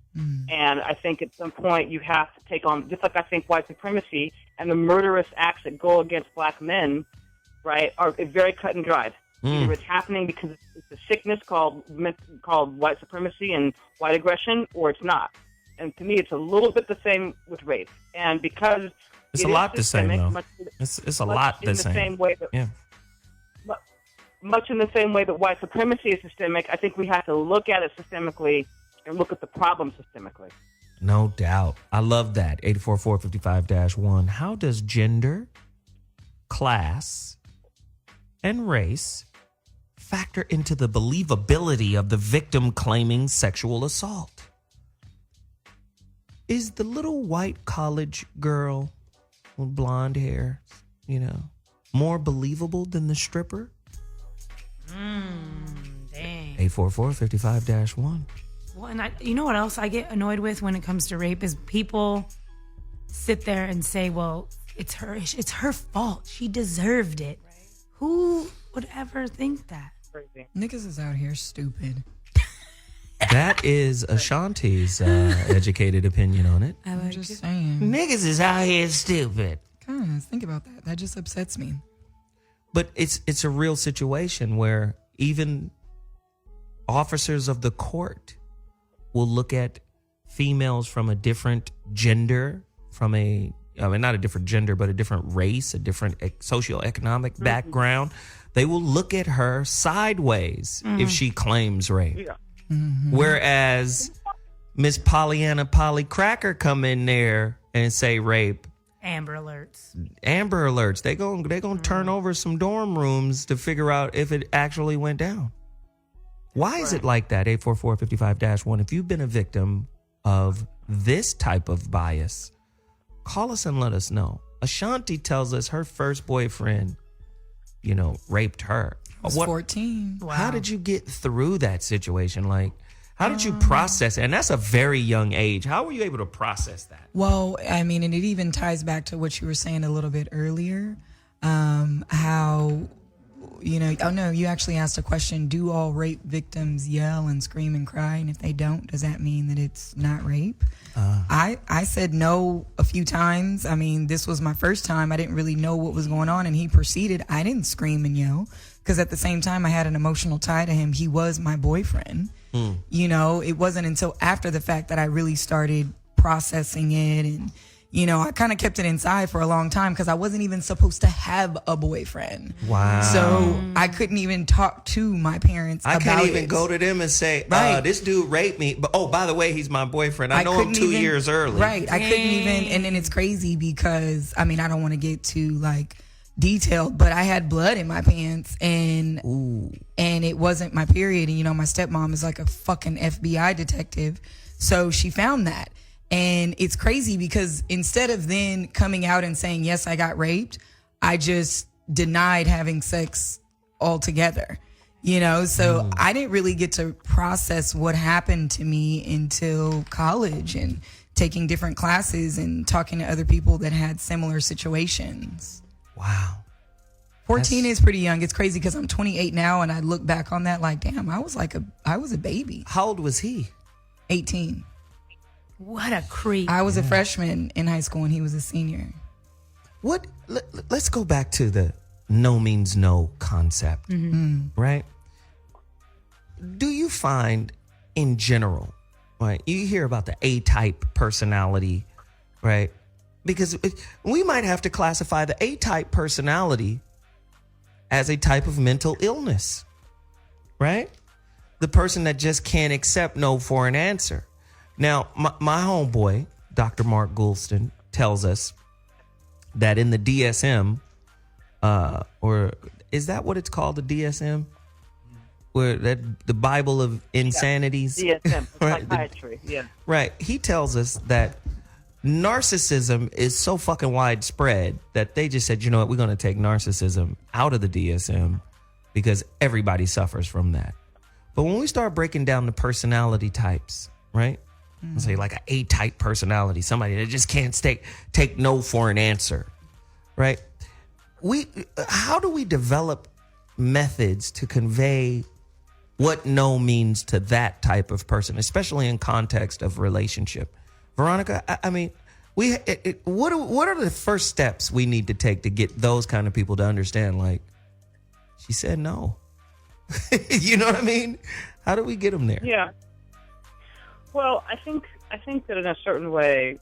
And I think at some point you have to take on, just like I think white supremacy and the murderous acts that go against black men, right, are very cut and dried. Either it's happening because it's a sickness called white supremacy and white aggression, or it's not. And to me, it's a little bit the same with rape. And because It's it a is lot the same, systemic, though. It's a lot the same. Way that, yeah. Much in the same way that white supremacy is systemic, I think we have to look at it systemically and look at the problem systemically. No doubt. I love that. 844-55-1. How does gender, class, and race factor into the believability of the victim claiming sexual assault? Is the little white college girl with blonde hair, more believable than the stripper? Dang. 844-55-1. Well, and you know what else I get annoyed with when it comes to rape is people sit there and say, well, it's her fault. She deserved it. Right. Who would ever think that? Crazy. Niggas is out here stupid. That is Ashonti's educated opinion on it. I'm just saying. Niggas is out here stupid. Guys, think about that. That just upsets me. But it's a real situation where, even officers of the court will look at females from a different gender, not a different gender, but a different race, a different socioeconomic background. They will look at her sideways if she claims rape. Yeah. Whereas Miss Pollyanna Polly Cracker come in there and say rape. Amber alerts. They gonna turn over some dorm rooms to figure out if it actually went down. Why is it like that? 844-55-1. If you've been a victim of this type of bias, call us and let us know. Ashonti tells us her first boyfriend, raped her. I was 14. Wow. How did you get through that situation? Like, how did you process it? And that's a very young age. How were you able to process that? Well, I mean, and it even ties back to what you were saying a little bit earlier. How, you actually asked a question, do all rape victims yell and scream and cry? And if they don't, does that mean that it's not rape? I said no a few times. I mean, this was my first time. I didn't really know what was going on. And he proceeded. I didn't scream and yell because at the same time, I had an emotional tie to him. He was my boyfriend. It wasn't until after the fact that I really started processing it. And, I kind of kept it inside for a long time because I wasn't even supposed to have a boyfriend. Wow. So I couldn't even talk to my parents about it. I couldn't even go to them and say, this dude raped me. But, by the way, he's my boyfriend. I know him 2 years early. Right. I couldn't even. And then it's crazy because, I mean, I don't want to get too, detailed, but I had blood in my pants and it wasn't my period. And, my stepmom is like a fucking FBI detective. So she found that. And it's crazy because instead of then coming out and saying, yes, I got raped, I just denied having sex altogether, so I didn't really get to process what happened to me until college and taking different classes and talking to other people that had similar situations. Wow. 14 is pretty young. It's crazy because I'm 28 now and I look back on that like, damn, I was a baby. How old was he? 18. What a creep. I was a freshman in high school and he was a senior. Let's go back to the no means no concept, right? Do you find in general, right, you hear about the A-type personality, right? Because we might have to classify the A-type personality as a type of mental illness, right? The person that just can't accept no for an answer. Now, my homeboy, Dr. Mark Goulston, tells us that in the DSM, or is that what it's called, the DSM? Where the Bible of Insanities? Yeah. DSM, right? psychiatry, yeah. Right. He tells us that narcissism is so fucking widespread that they just said, you know what, we're going to take narcissism out of the DSM because everybody suffers from that. But when we start breaking down the personality types, right? Let's say like an A-type personality, somebody that just can't take no for an answer, right? How do we develop methods to convey what no means to that type of person, especially in context of relationship? Veronica, I mean, what are the first steps we need to take to get those kind of people to understand, like, she said no. You know what I mean? How do we get them there? Yeah. Well, I think that in a certain way,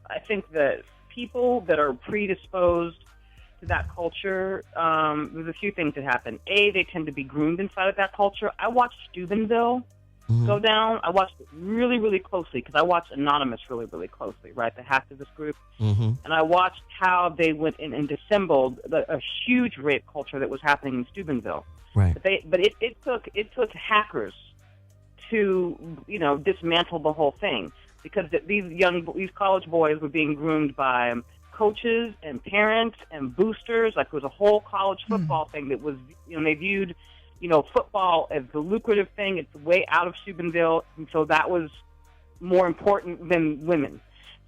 I think that people that are predisposed to that culture, there's a few things that happen. A, they tend to be groomed inside of that culture. I watched Steubenville go down. I watched it really, really closely because I watched Anonymous really, really closely, right, the hacktivist group. And I watched how they went in and dissembled a huge rape culture that was happening in Steubenville. Right. But it took hackers to dismantle the whole thing because these college boys were being groomed by coaches and parents and boosters. Like, it was a whole college football thing that was, they viewed football as the lucrative thing. It's way out of Steubenville, and so that was more important than women.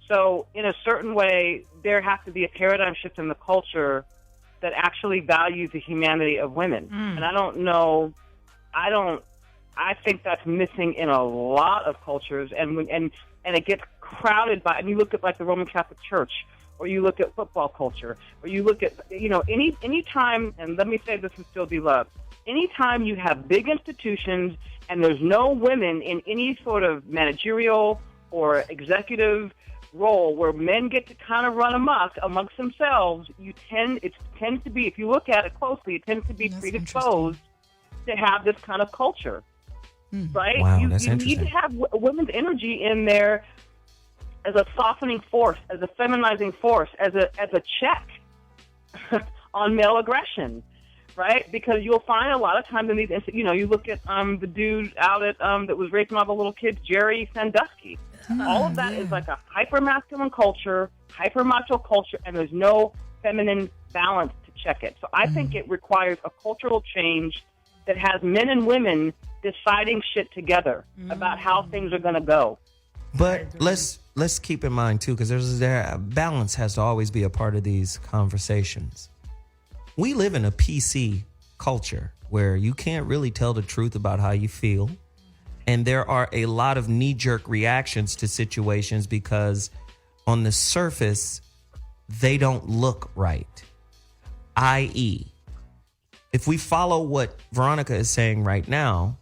So in a certain way, there has to be a paradigm shift in the culture that actually values the humanity of women. And I think that's missing in a lot of cultures, and it gets crowded by. And you look at like the Roman Catholic Church, or you look at football culture, or you look at, any time, and let me say this and still be loved, anytime you have big institutions and there's no women in any sort of managerial or executive role where men get to kind of run amok amongst themselves, it tends to be, if you look at it closely, it tends to be predisposed to have this kind of culture, right? Wow, you that's need to have women's energy in there as a softening force, as a feminizing force, as a check on male aggression, right? Because you'll find a lot of times in these, you look at the dude out at that was raping all the little kids, Jerry Sandusky. All of that is like a hyper masculine culture, hyper macho culture, and there's no feminine balance to check it. So I think it requires a cultural change that has men and women deciding shit together about how things are going to go. But let's keep in mind too, because balance has to always be a part of these conversations. We live in a PC culture where you can't really tell the truth about how you feel, and there are a lot of knee-jerk reactions to situations because on the surface they don't look right. I.e., if we follow what Veronica is saying right now,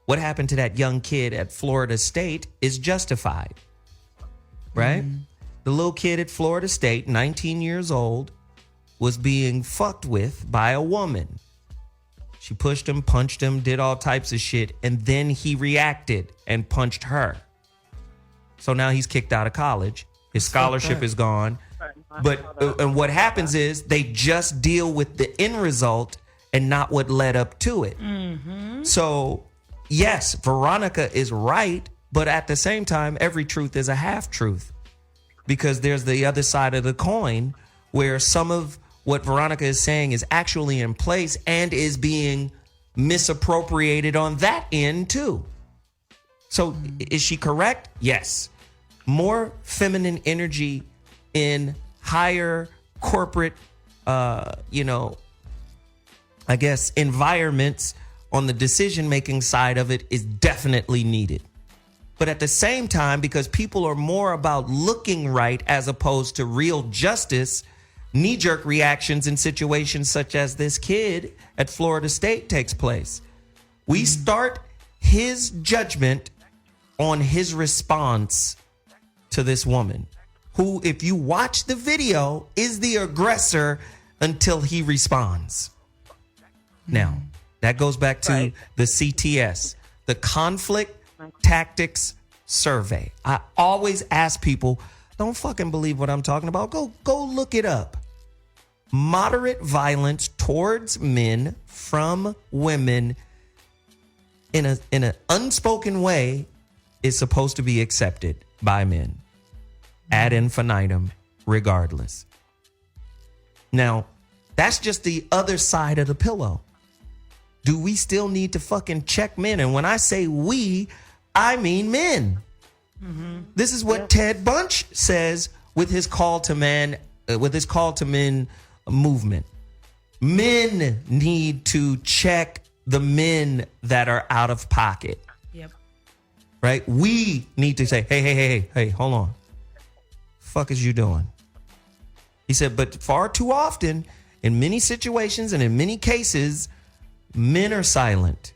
what happened to that young kid at Florida State is justified, right? The little kid at Florida State, 19 years old, was being fucked with by a woman. She pushed him, punched him, did all types of shit, and then he reacted and punched her. So now he's kicked out of college. His scholarship is gone. And what happens is they just deal with the end result and not what led up to it. So, yes, Veronica is right, but at the same time, every truth is a half truth, because there's the other side of the coin where some of what Veronica is saying is actually in place and is being misappropriated on that end too. So is she correct? Yes. More feminine energy in higher corporate, environments on the decision-making side of it is definitely needed. But at the same time, because people are more about looking right as opposed to real justice, knee-jerk reactions in situations such as this kid at Florida State takes place. We start his judgment on his response to this woman, who, if you watch the video, is the aggressor until he responds. Now, that goes back to the CTS, the Conflict Tactics Survey. I always ask people, don't fucking believe what I'm talking about. Go look it up. Moderate violence towards men from women in an unspoken way is supposed to be accepted by men ad infinitum, regardless. Now, that's just the other side of the pillow. Do we still need to fucking check men? And when I say we, I mean men. This is what Ted Bunch says with his call to men movement. Men need to check the men that are out of pocket. Yep. Right? We need to say, hey, hold on. Fuck is you doing? He said, but far too often, in many situations and in many cases, men are silent.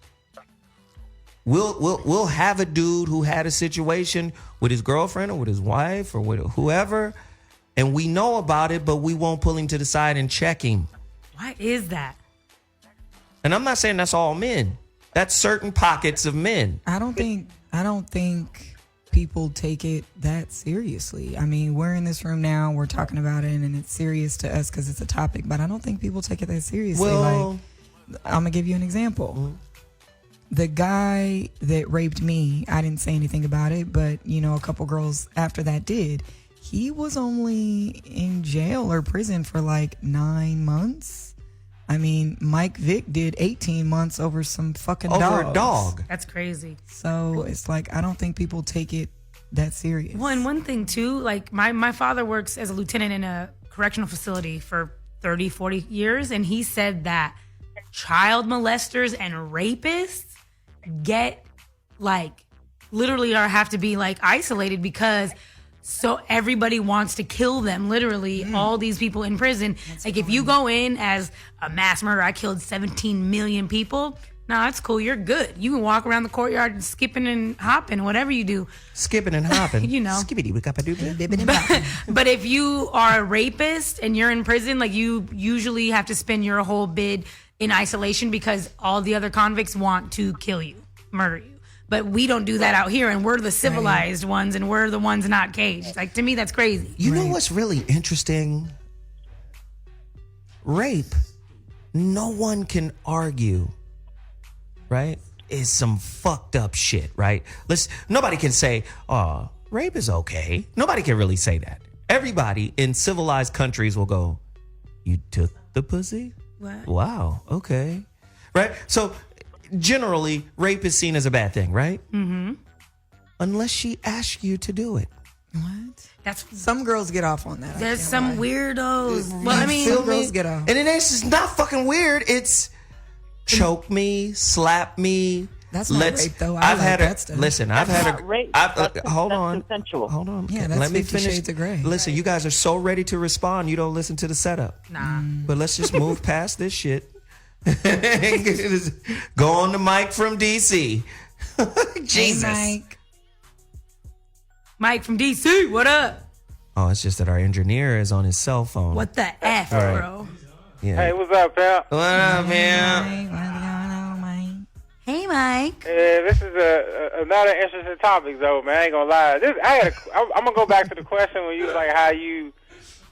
We'll have a dude who had a situation with his girlfriend or with his wife or with whoever, and we know about it, but we won't pull him to the side and check him. Why is that? And I'm not saying that's all men. That's certain pockets of men. I don't think people take it that seriously. I mean, we're in this room now, we're talking about it, and it's serious to us because it's a topic, but I don't think people take it that seriously. Well, I'm going to give you an example. The guy that raped me, I didn't say anything about it, but, a couple girls after that did. He was only in jail or prison for like 9 months. I mean, Mike Vick did 18 months over some fucking dogs. Over a dog. That's crazy. So it's like, I don't think people take it that serious. Well, and one thing too, like my father works as a lieutenant in a correctional facility for 30, 40 years. And he said that child molesters and rapists get like literally have to be like isolated because so everybody wants to kill them, literally, all these people in prison. Like, if you go in as a mass murderer, I killed 17 million people. No, that's cool. You're good. You can walk around the courtyard skipping and hopping, whatever you do. Skipping and hopping. You know. But if you are a rapist and you're in prison, like, you usually have to spend your whole bid in isolation because all the other convicts want to kill you, murder you. But we don't do that out here, and we're the civilized ones, and we're the ones not caged. Like, to me, that's crazy. You know what's really interesting? Rape, no one can argue, right? Is some fucked up shit, right? Nobody can say, oh, rape is okay. Nobody can really say that. Everybody in civilized countries will go, you took the pussy? What? Wow, okay. Right? So generally, rape is seen as a bad thing, right? Mm-hmm. Unless she asks you to do it. What? That's some girls get off on that. There's some weirdos. Well, I mean, some girls get off. And it's not fucking weird. It's choke me, slap me. That's not rape, though. I've had that stuff. Listen, I've had a. Rape. Hold on. Consensual. Hold on. Yeah, that's Let me 50 finish. Shades of Grey. Listen, you guys are so ready to respond. You don't listen to the setup. Nah. But let's just move past this shit. Go on the mic from DC. Jesus. Hey, Mike from DC, what up? Oh, it's just that our engineer is on his cell phone. What the F, All right. bro? Yeah. Hey, what's up, pal? What up, man? Hey, Mike. This is another interesting topic, though, man. I ain't gonna lie. I'm gonna go back to the question when you was like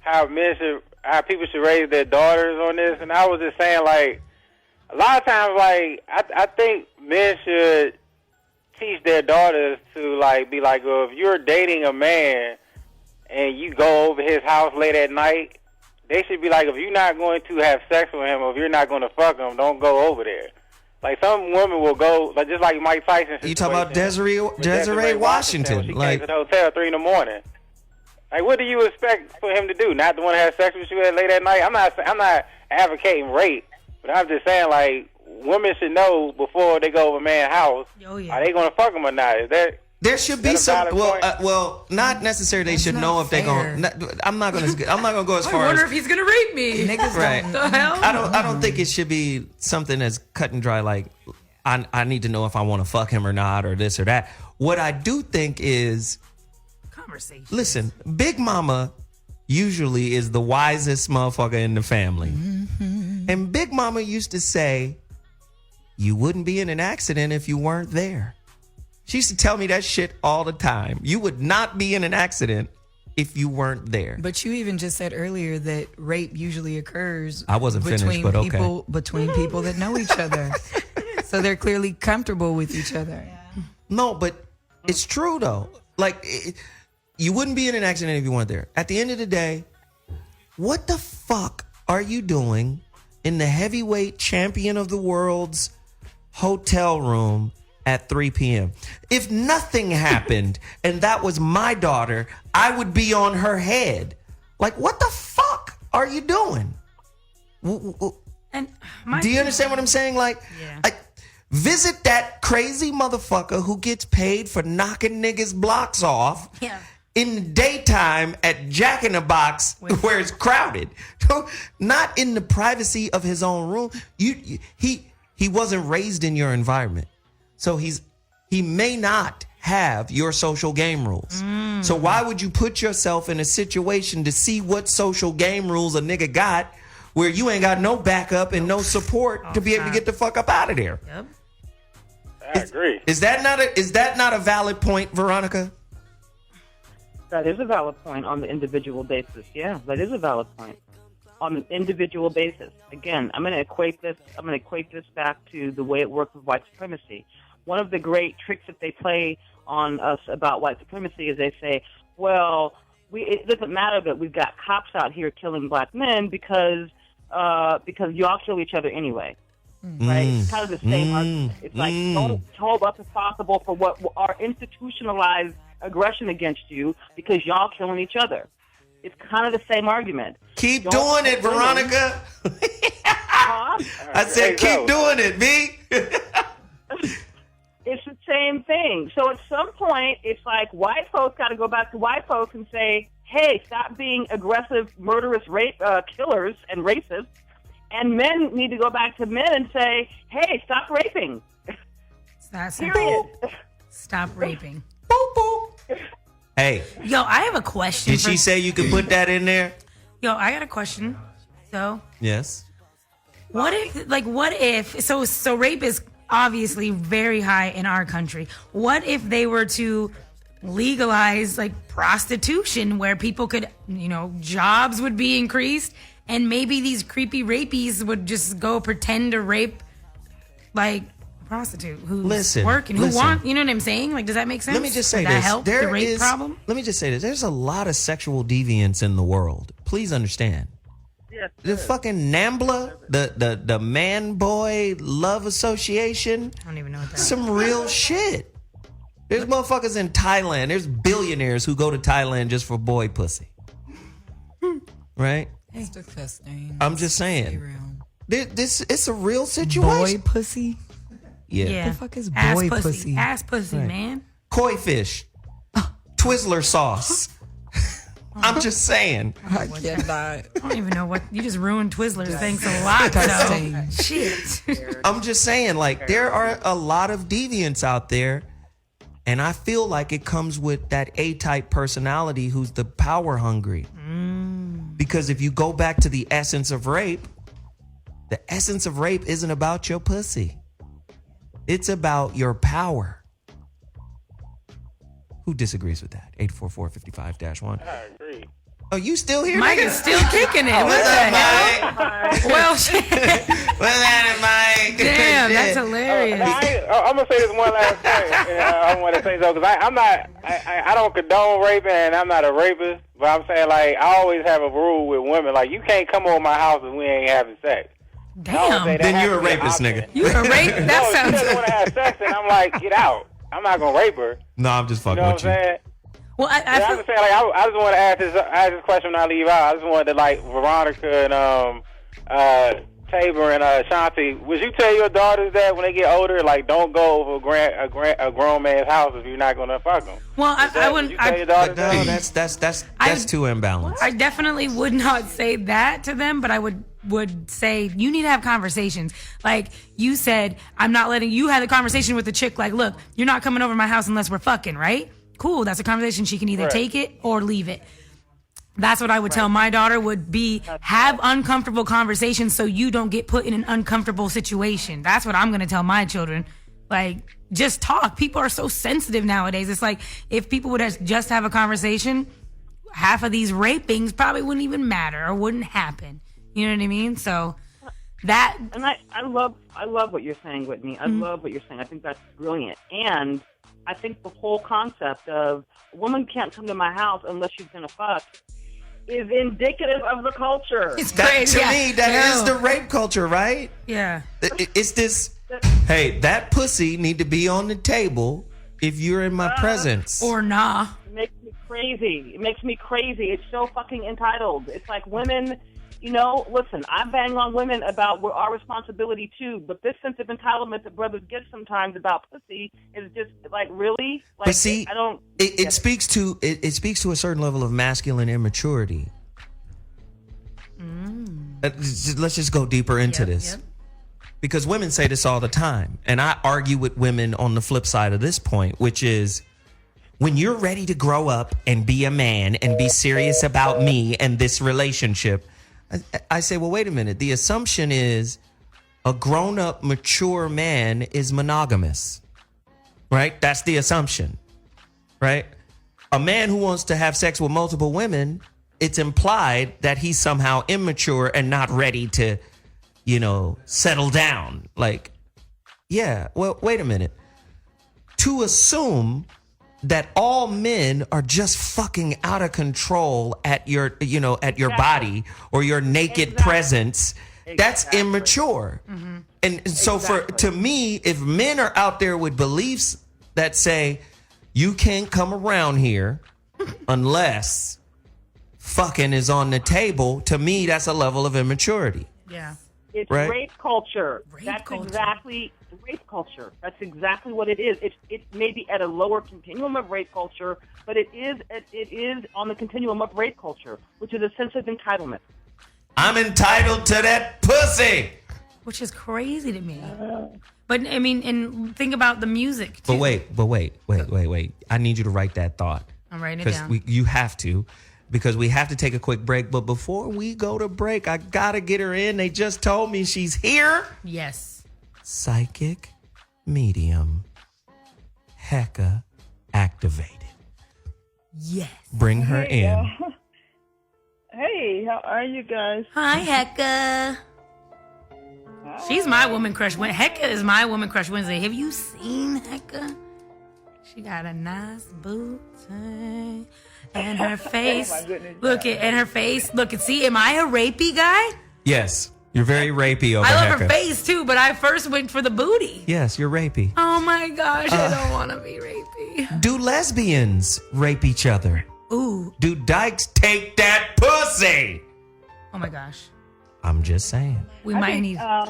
how people should raise their daughters on this, and I was just saying, like, a lot of times, like, I think men should teach their daughters to, like, be like, well, if you're dating a man and you go over his house late at night, they should be like, if you're not going to have sex with him or if you're not going to fuck him, don't go over there. Like, some women will go, like, just like Mike Tyson. You talking about Desiree Washington? She like came to the hotel at 3 in the morning. Like, what do you expect for him to do? Not the one to have sex with you late at night? I'm not advocating rape, but I'm just saying, like, women should know before they go over a man's house. Oh, yeah. Are they going to fuck him or not? Is that there should be some. point? Well, not necessarily. They should know if they're going. I'm not going to go as I far wonder as. if he's gonna rape me. Niggas Right. don't. The hell? I don't think it should be something as cut and dry. Like I need to know if I want to fuck him or not, or this or that. What I do think is Conversation. listen, Big Mama usually is the wisest motherfucker in the family. Mm-hmm. And Big Mama used to say, you wouldn't be in an accident if you weren't there. She used to tell me that shit all the time. You would not be in an accident if you weren't there. But you even just said earlier that rape usually occurs. I wasn't finished, but okay. Between people that know each other. So they're clearly comfortable with each other. No, but it's true though. Like, you wouldn't be in an accident if you weren't there. At the end of the day, what the fuck are you doing in the heavyweight champion of the world's hotel room at 3 p.m.? If nothing happened and that was my daughter, I would be on her head. Like, what the fuck are you doing? And do you understand what I'm saying? Like, visit that crazy motherfucker who gets paid for knocking niggas' blocks off in the daytime at Jack in the Box where it's crowded. Not in the privacy of his own room. He wasn't raised in your environment. So he may not have your social game rules. So why would you put yourself in a situation to see what social game rules a nigga got where you ain't got no backup and no support to be able to get the fuck up out of there? Yep. I agree. Is that not a valid point, Veronica? That is a valid point on the individual basis. Yeah, that is a valid point on an individual basis. Again, I'm going to equate this back to the way it works with white supremacy. One of the great tricks that they play on us about white supremacy is they say, well, it doesn't matter that we've got cops out here killing black men because y'all kill each other anyway. Right? It's kind of the same argument. It's like, don't hold up as possible for what are institutionalized aggression against you because y'all killing each other. It's kind of the same argument. Keep doing it, Veronica. I said, keep doing it, B. It's the same thing. So at some point, it's like white folks got to go back to white folks and say, hey, stop being aggressive, murderous killers and racists. And men need to go back to men and say, hey, stop raping. Period. Stop raping. Boop, boop. Hey. Yo, I have a question. Did she say you could put that in there? Yo, I got a question. So, yes. What if, so rape is obviously very high in our country. What if they were to legalize like prostitution where people could, jobs would be increased and maybe these creepy rapies would just go pretend to rape like a prostitute who's working, who want, you know what I'm saying? Like, does that make sense? Let me just say Would that this. help the rape problem? Let me just say this. There's a lot of sexual deviance in the world. Please understand. Yes, the fucking NAMBLA, the Man Boy Love Association. I don't even know what that is. Some real shit. There's motherfuckers in Thailand. There's billionaires who go to Thailand just for boy pussy. Right? It's disgusting. I'm just saying. It's a real situation. Boy pussy? Yeah. What the fuck is boy pussy? Ass pussy, Right. man. Koi fish. Twizzler sauce. I'm just saying. I cannot. I don't even know what you just ruined Twizzlers. Thanks a lot, though. Shit. I'm just saying, like, there are a lot of deviants out there, and I feel like it comes with that A-type personality who's the power hungry. Because if you go back to the essence of rape, the essence of rape isn't about your pussy. It's about your power. Who disagrees with that? 844-55-1. I agree. Oh, you still here? Mike nigga? is still kicking it. What the hell? Well, shit. What's that, Mike? Damn, that's hilarious. I'm gonna say this one last thing. I want to say so because I don't condone raping, and I'm not a rapist. But I'm saying, like, I always have a rule with women, like, you can't come over my house and we ain't having sex. Damn. Then you're a rapist, nigga. You a rape? That No, sounds. she doesn't want to have sex, and I'm like, get out. I'm not gonna rape her. No, I'm just You fucking know with what I'm you. saying? Well, I'm just saying, like, I just want to ask this question when I leave out. I just wanted to, like, Veronica and Tabor and Ashonti, would you tell your daughters that when they get older, like, don't go over a grown man's house if you're not gonna fuck them? Well, I wouldn't. You tell your daughters No, that? that's too imbalanced. I definitely would not say that to them, but I would say you need to have conversations. Like you said, I'm not letting you have the conversation with the chick. Like, look, you're not coming over my house unless we're fucking, right? Cool. That's a conversation. She can either take it or leave it. That's what I would tell my daughter would be have uncomfortable conversations so you don't get put in an uncomfortable situation. That's what I'm going to tell my children. Like, just talk. People are so sensitive nowadays. It's like if people would just have a conversation, half of these rapings probably wouldn't even matter or wouldn't happen. You know what I mean? So that. And I love what you're saying, Whitney. I love what you're saying. I think that's brilliant. And I think the whole concept of a woman can't come to my house unless she's going to fuck is indicative of the culture. It's That, crazy. to me, that is the rape culture, right? Yeah. It's this, hey, that pussy need to be on the table if you're in my presence. Or nah. It makes me crazy. It makes me crazy. It's so fucking entitled. It's like women, listen, I bang on women about our responsibility too, but this sense of entitlement that brothers get sometimes about pussy is just like, really? Like, But see, I don't. it speaks to a certain level of masculine immaturity. Let's just go deeper into this. Yep. Because women say this all the time. And I argue with women on the flip side of this point, which is when you're ready to grow up and be a man and be serious about me and this relationship, I say, well, wait a minute. The assumption is a grown-up, mature man is monogamous, right? That's the assumption, right? A man who wants to have sex with multiple women, it's implied that he's somehow immature and not ready to, settle down. Like, yeah, well, wait a minute. To assume that all men are just fucking out of control at your, at your body or your naked presence, that's immature. And so to me, if men are out there with beliefs that say you can't come around here unless fucking is on the table, to me, that's a level of immaturity. Yeah. It's right? rape culture. Rape That's culture. exactly rape culture. That's exactly what it is. It may be at a lower continuum of rape culture, but it is on the continuum of rape culture, which is a sense of entitlement. I'm entitled to that pussy. Which is crazy to me. But I mean, and think about the music too. But wait. I need you to write that thought. I'm writing it down. You have to, because we have to take a quick break. But before we go to break, I gotta get her in. They just told me she's here. Yes. Psychic medium Heka activated. Yes. Bring her in. Hey, how are you guys? Hi, Heka. She's my woman crush. Heka is my woman crush Wednesday. Have you seen Heka? She got a nice booty and her face. Oh my goodness. And her face. Look and see. Am I a rapey guy? Yes, you're very rapey over I love Heka. her face too, but I first went for the booty. Yes, you're rapey. Oh my gosh, I don't want to be rapey. Do lesbians rape each other? Ooh. Do dykes take that pussy? Oh my gosh. I'm just saying. We might need. I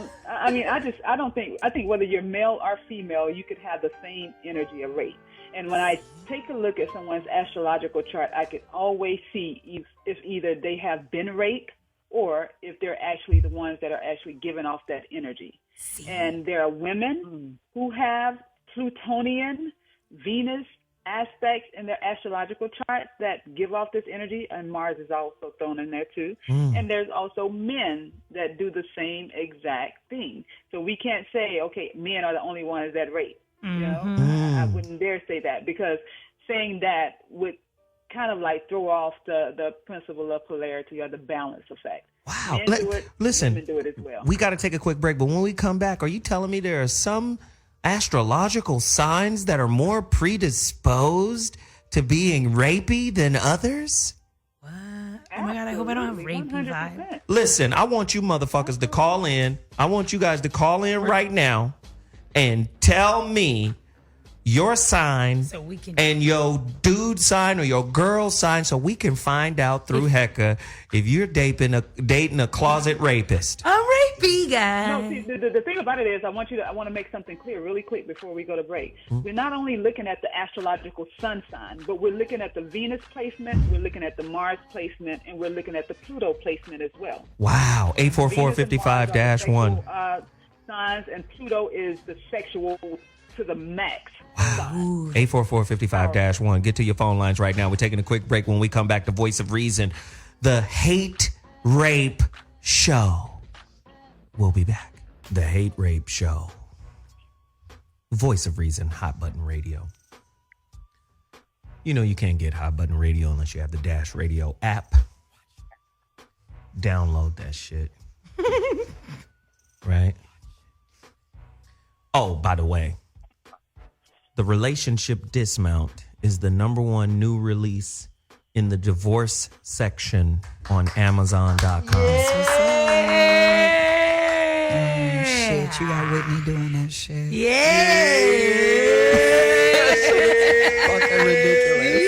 think whether you're male or female, you could have the same energy of rape. And when I take a look at someone's astrological chart, I can always see if either they have been raped or if they're actually the ones that are actually giving off that energy. And there are women who have Plutonian, Venus aspects in their astrological charts that give off this energy, and Mars is also thrown in there too. And there's also men that do the same exact thing. So we can't say, okay, men are the only ones that rape. You know, I wouldn't dare say that, because saying that would kind of like throw off the principle of polarity or the balance effect. Wow. Men do it, Listen, women do it as well. we got to take a quick break, but when we come back, are you telling me there are some astrological signs that are more predisposed to being rapey than others? What? Oh my God, I hope I don't have rapey vibe. Listen, I want you motherfuckers to call in. I want you guys to call in right now and tell me your sign So we can- and your dude sign or your girl sign, so we can find out through Heka if you're dating a closet rapist. A rapey guy. No, see, the thing about it is, I want to make something clear really quick before we go to break. We're not only looking at the astrological sun sign, but we're looking at the Venus placement, we're looking at the Mars placement, and we're looking at the Pluto placement as well. Wow. 844-55-1. Signs, and Pluto is the sexual to the max. Wow. 844-55-1. Get to your phone lines right now. We're taking a quick break. When we come back, the voice of reason, the Hate Rape Show. We'll be back. The Hate Rape Show. Voice of reason, Hot Button Radio. You know you can't get Hot Button Radio unless you have the Dash Radio app. Download that shit. Right? Oh, by the way, the Relationship Dismount is the #1 new release in the divorce section on Amazon.com. Oh, shit, you got Whitney doing that shit. Fucking ridiculous.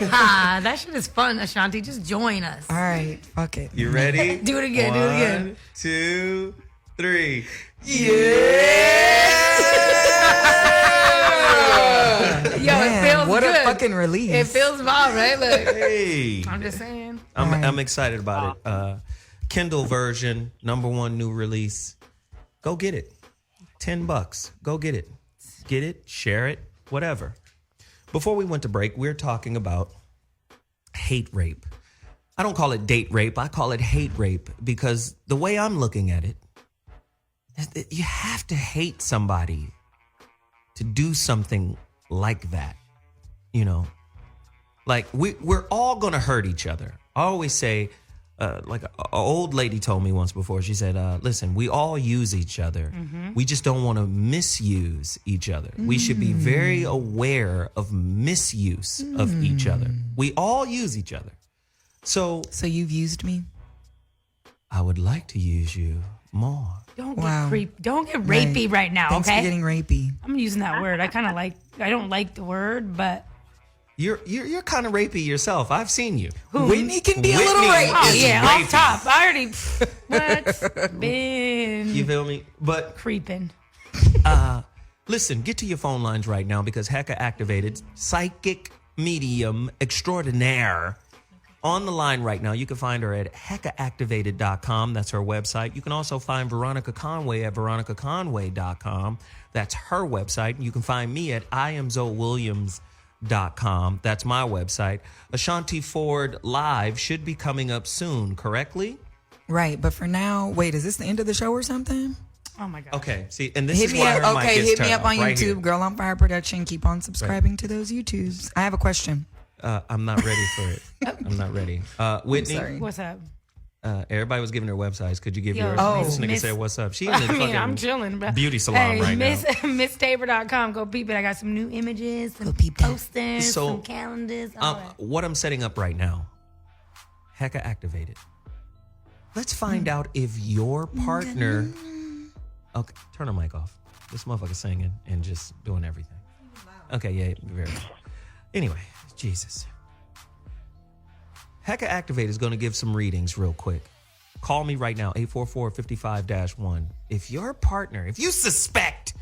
Yeah, that shit is fun, Ashanti. Just join us. All right, fuck it. You ready? Do it again, do it again. 1, 2, 3. Yo, Man, it feels what good. a fucking release. It feels wild, right? Look. Hey. I'm just saying. I'm excited about it. Kindle version, #1 new release. Go get it. $10. Go get it. Get it, share it, whatever. Before we went to break, we were talking about hate rape. I don't call it date rape. I call it hate rape, because the way I'm looking at it is that you have to hate somebody to do something like that. You know, like we're all going to hurt each other. I always say, like an old lady told me once before, she said, listen, we all use each other. We just don't want to misuse each other. We should be very aware of misuse of each other. We all use each other. So you've used me? I would like to use you more. Don't get rapey right now, Thanks okay? for getting rapey. I'm using that word. I don't like the word, but You're kind of rapey yourself. I've seen you. Who? Whitney can be a little rapey. Oh yeah, rapey. off top. I already What? Been You feel me? But creeping. listen, get to your phone lines right now because Heka activated psychic medium extraordinaire on the line right now. You can find her at hekaactivated.com. That's her website. You can also find Veronica Conway at veronicaconway.com. That's her website. You can find me at iamzoewilliams.com. That's my website. Ashonti Ford Live should be coming up soon, correctly? Right, but for now, wait, is this the end of the show or something? Oh my God. Okay, see, and this Hit is me why up. her mic Okay, gets hit me turned up on off right YouTube, here. Girl on Fire Production. Keep on subscribing to those YouTubes. I have a question. I'm not ready for it. I'm not ready. Whitney, sorry. What's up? everybody was giving her websites. Could you give Yo, yours? oh, This nigga Miss- said, "What's up?" She in the fucking I'm chilling. Bro. beauty salon right now. MissTaber.com. Go peep it. I got some new images, some posters, So, some calendars. All that. What I'm setting up right now, Heka activated. Let's find out if your partner. Okay, turn the mic off. This motherfucker singing and just doing everything. Okay, yeah, very well. Anyway, Jesus. Heka Activate is going to give some readings real quick. Call me right now, 844-55-1. If your partner, if you suspect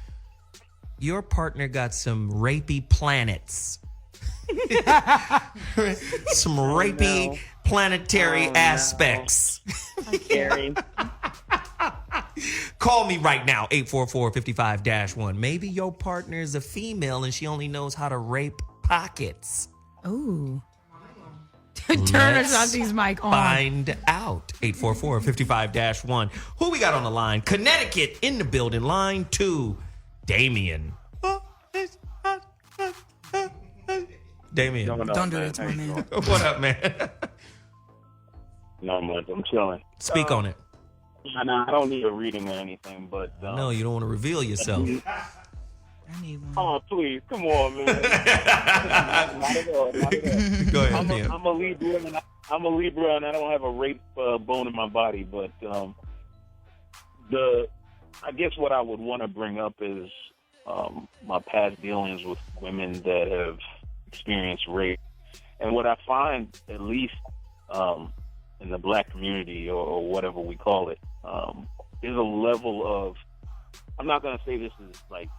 your partner got some rapey planets, some rapey planetary aspects. Scary. Call me right now, 844-55-1. Maybe your partner is a female and she only knows how to rape pockets. Ooh. Turn Ashanti's mic on. Find out. 844-55-1. Who we got on the line? Connecticut in the building. Line 2. Damien. Damien. Don't do that to my man. What up, man? Not much. I'm chilling. Speak on it. I don't need a reading or anything, but No, you don't want to reveal yourself. I need one. Oh, please, come on, man. Not at all. Not at all. Go ahead, man. I'm a Libra, and I don't have a rape bone in my body. But I guess what I would want to bring up is my past dealings with women that have experienced rape, and what I find, at least in the black community or whatever we call it, is a level of. I'm not going to say this is like.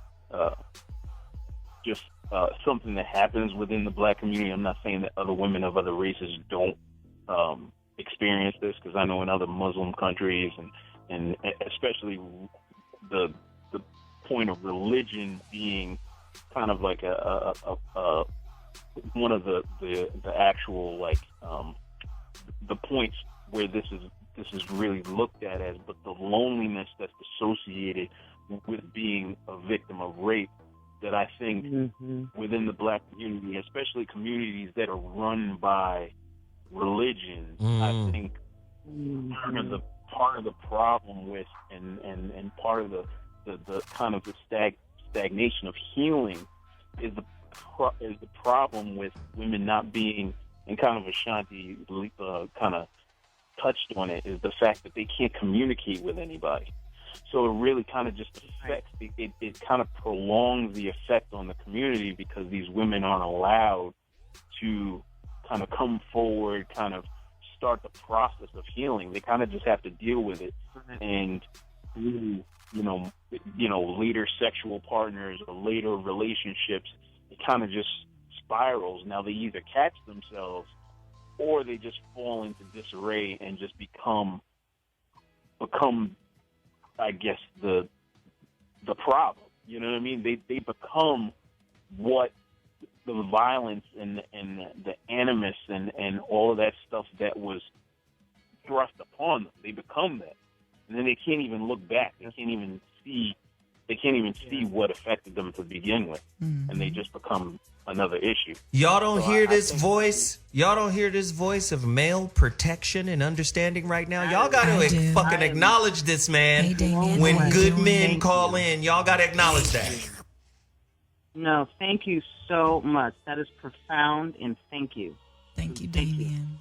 Just something that happens within the black community. I'm not saying that other women of other races don't experience this, because I know in other Muslim countries and especially the point of religion being kind of like a one of the actual like the points where this is really looked at as, but the loneliness that's associated with being a victim of rape, that I think within the black community, especially communities that are run by religion, I think part of the problem with and part of the kind of the stagnation of healing is the problem with women not being, and kind of Ashanti kind of touched on it, is the fact that they can't communicate with anybody. So it really kind of just affects, it kind of prolongs the effect on the community, because these women aren't allowed to kind of come forward, kind of start the process of healing. They kind of just have to deal with it. And through, later sexual partners or later relationships, it kind of just spirals. Now they either catch themselves or they just fall into disarray and just become I guess the problem. You know what I mean? They become what the violence and the animus and all of that stuff that was thrust upon them. They become that, and then they can't even look back. They can't even see what affected them to begin with, and they just become another issue. Y'all don't hear this voice? Y'all don't hear this voice of male protection and understanding right now? Y'all got to fucking acknowledge this, man. Hey, Damien, when good men call in, y'all got to acknowledge that. No, thank you so much. That is profound, and thank you. Thank you, Damien.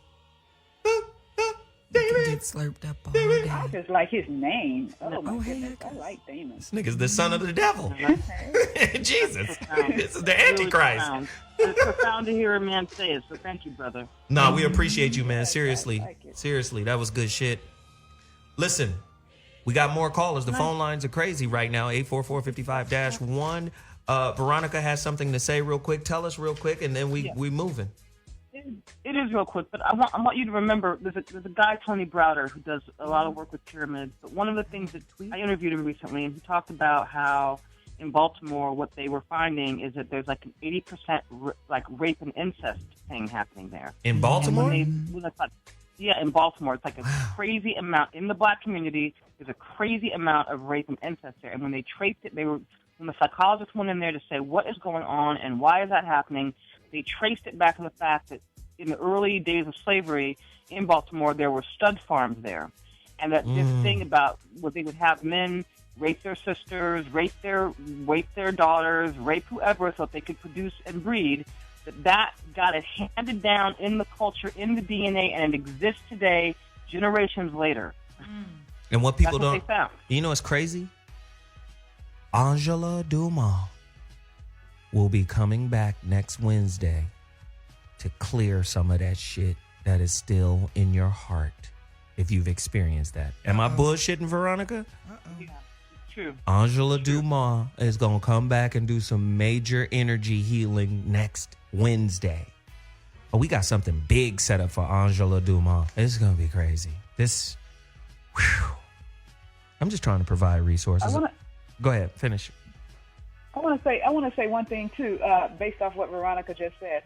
You can get slurped up all day. I just like his name. Oh, my hey, goodness. I like Damon. This nigga's the son of the devil. Jesus. This is the Antichrist. Profound. It's profound to hear a man say it, so thank you, brother. No, we appreciate you, man. Seriously. Seriously, that was good shit. Listen, we got more callers. The phone lines are crazy right now. 844-55-1. Veronica has something to say real quick. Tell us real quick, and then we moving. It is real quick, but I want you to remember there's a guy, Tony Browder, who does a lot of work with pyramids. But one of the things that I interviewed him recently, and he talked about how in Baltimore what they were finding is that there's like an 80% rape and incest thing happening there. In Baltimore? Yeah, in Baltimore. It's like a crazy amount. In the black community, there's a crazy amount of rape and incest there. And when they traced it, when the psychologist went in there to say what is going on and why is that happening, they traced it back to the fact that in the early days of slavery in Baltimore, there were stud farms there. And that this thing about what they would have men rape their sisters, rape their daughters, rape whoever so that they could produce and breed, that got it handed down in the culture, in the DNA, and it exists today, generations later. And what people That's what don't, they found. you know what's crazy? Angela Dumas will be coming back next Wednesday to clear some of that shit that is still in your heart if you've experienced that. Am I bullshitting, Veronica? Yeah, true. Angela Dumas is going to come back and do some major energy healing next Wednesday. Oh, we got something big set up for Angela Dumas. It's going to be crazy. I'm just trying to provide resources. Go ahead, finish. I want to say one thing too, based off what Veronica just said.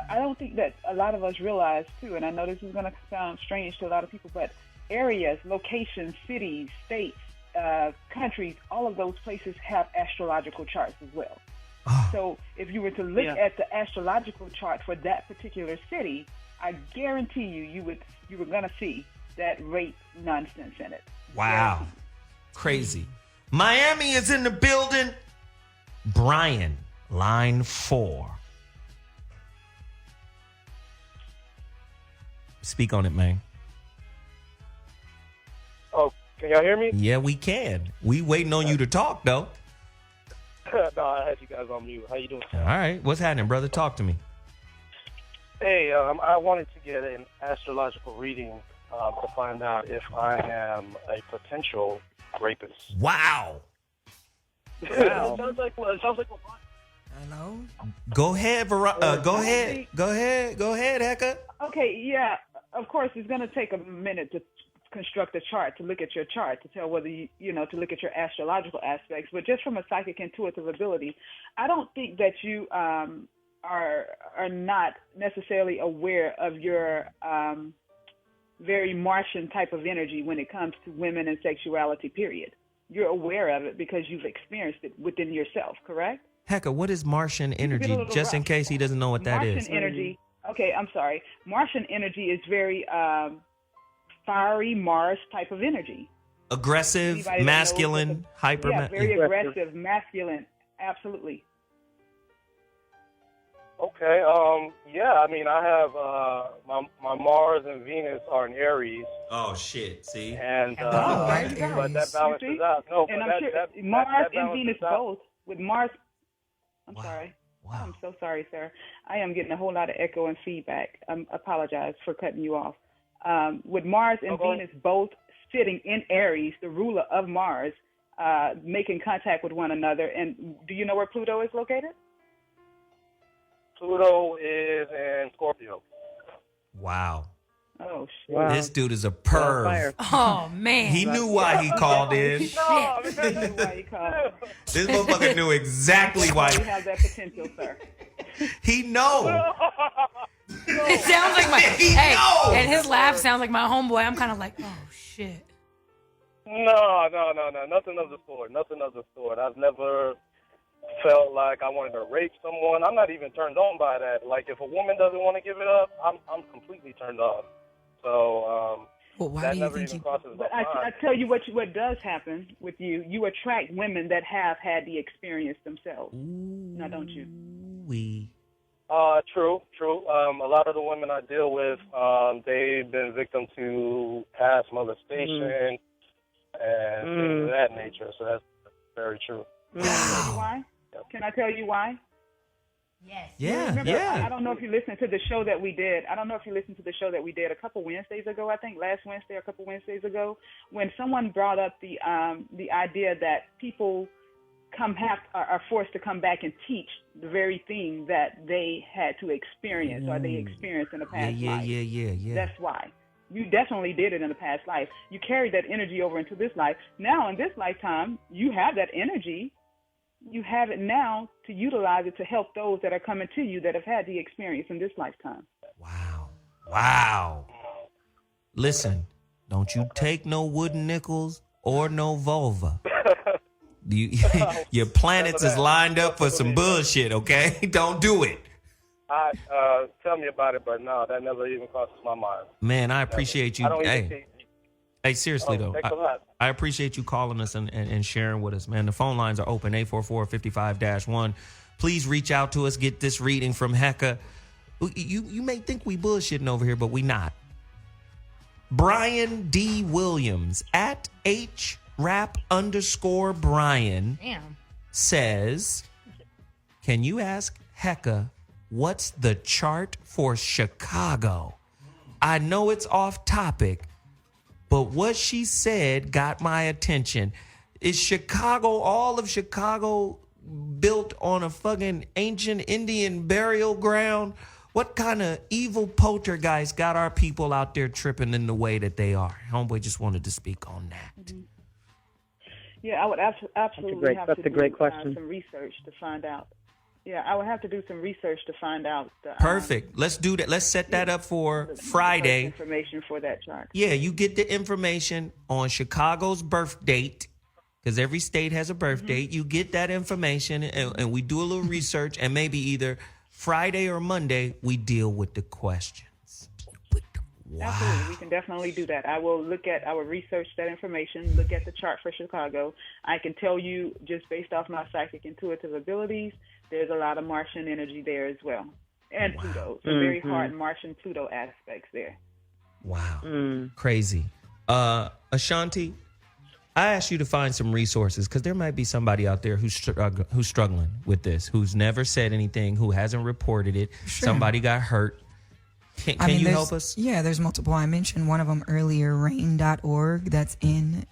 I don't think that a lot of us realize too, and I know this is going to sound strange to a lot of people, but areas, locations, cities, states, countries, all of those places have astrological charts as well. So if you were to look at the astrological chart for that particular city, I guarantee you were going to see that rape nonsense in it. Wow. Crazy. Miami is in the building. Brian, line 4. Speak on it, man. Oh, can y'all hear me? Yeah, we can. We waiting on you to talk, though. No, I had you guys on mute. How you doing? All right. What's happening, brother? Talk to me. Hey, I wanted to get an astrological reading to find out if I am a potential rapist. Wow. It sounds like Hello? Go ahead, Go ahead, Heka. Okay, yeah, of course, it's going to take a minute to construct a chart, to look at your chart, to tell whether to look at your astrological aspects. But just from a psychic intuitive ability, I don't think that you are not necessarily aware of your very Martian type of energy when it comes to women and sexuality, period. You're aware of it because you've experienced it within yourself, correct? Heka, what is Martian energy? Just in case he doesn't know what that is. Martian energy. Okay, I'm sorry. Martian energy is very fiery Mars type of energy. Aggressive, masculine, hyper. Yeah, very aggressive, masculine. Absolutely. Okay. Yeah. I mean, I have my Mars and Venus are in Aries. Oh shit! See. And but that balances out. No, and but I'm sure that Mars and balances Venus out. both. With Mars, I'm Wow. sorry. Wow. I'm so sorry, sir. I am getting a whole lot of echo and feedback. I apologize for cutting you off. With Mars and Venus both sitting in Aries, the ruler of Mars, making contact with one another. And do you know where Pluto is located? Pluto is in Scorpio. Wow. Oh, shit. Wow. This dude is a perv. Oh, man. He knew why he called in. He knew why he called. This motherfucker knew exactly why. You have that potential, sir. He know. It sounds like my He know. and his laugh sounds like my homeboy. I'm kind of like, oh shit. No, nothing of the sort. Nothing of the sort. I've never felt like I wanted to rape someone. I'm not even turned on by that. Like, if a woman doesn't want to give it up, I'm completely turned off. So Well, why that do you never think even you? crosses my But mind. I tell you what does happen with you. You attract women that have had the experience themselves. Now, don't you? True. A lot of the women I deal with, they've been victim to past molestation and things of that nature. So that's very true. Can I tell you why? Can I tell you why? Yes. Yeah, Remember, yeah. I don't know if you listened to the show that we did. I don't know if you listened to the show that we did a couple Wednesdays ago. I think last Wednesday or a couple Wednesdays ago, when someone brought up the idea that people are forced to come back and teach the very thing that they had to experience or they experienced in a past life. Yeah. That's why. You definitely did it in a past life. You carried that energy over into this life. Now, in this lifetime, you have that energy. You have it now to utilize it to help those that are coming to you that have had the experience in this lifetime. Wow. Listen, don't you take no wooden nickels or no vulva. Your planets is lined up for some bullshit, okay? Don't do it. Tell me about it, but no, that never even crosses my mind. Man, I appreciate you. Hey, seriously, though. Thanks a lot. I appreciate you calling us and sharing with us, man. The phone lines are open, 844-55-1. Please reach out to us. Get this reading from Heka. You may think we bullshitting over here, but we not. Brian D. Williams at @HRAP_Brian says, can you ask Heka what's the chart for Chicago? I know it's off topic, but what she said got my attention. Is Chicago, all of Chicago, built on a fucking ancient Indian burial ground? What kind of evil poltergeist got our people out there tripping in the way that they are? Homeboy just wanted to speak on that. Yeah, I would absolutely have to do question. some research to find out. Yeah, I would have to do some research to find out. Perfect. Let's do that. Let's set that up for Friday. Information for that chart. Yeah, you get the information on Chicago's birth date, because every state has a birth date. You get that information, and we do a little research, and maybe either Friday or Monday, we deal with the questions. Wow. Absolutely. We can definitely do that. I will research that information, look at the chart for Chicago. I can tell you, just based off my psychic intuitive abilities, there's a lot of Martian energy there as well. And Pluto. So very hard Martian Pluto aspects there. Wow. Crazy. Ashonti, I asked you to find some resources because there might be somebody out there who's struggling with this, who's never said anything, who hasn't reported it. Sure. Somebody got hurt. Can you help us? Yeah, there's multiple. I mentioned one of them earlier, rain.org. That's RAINN.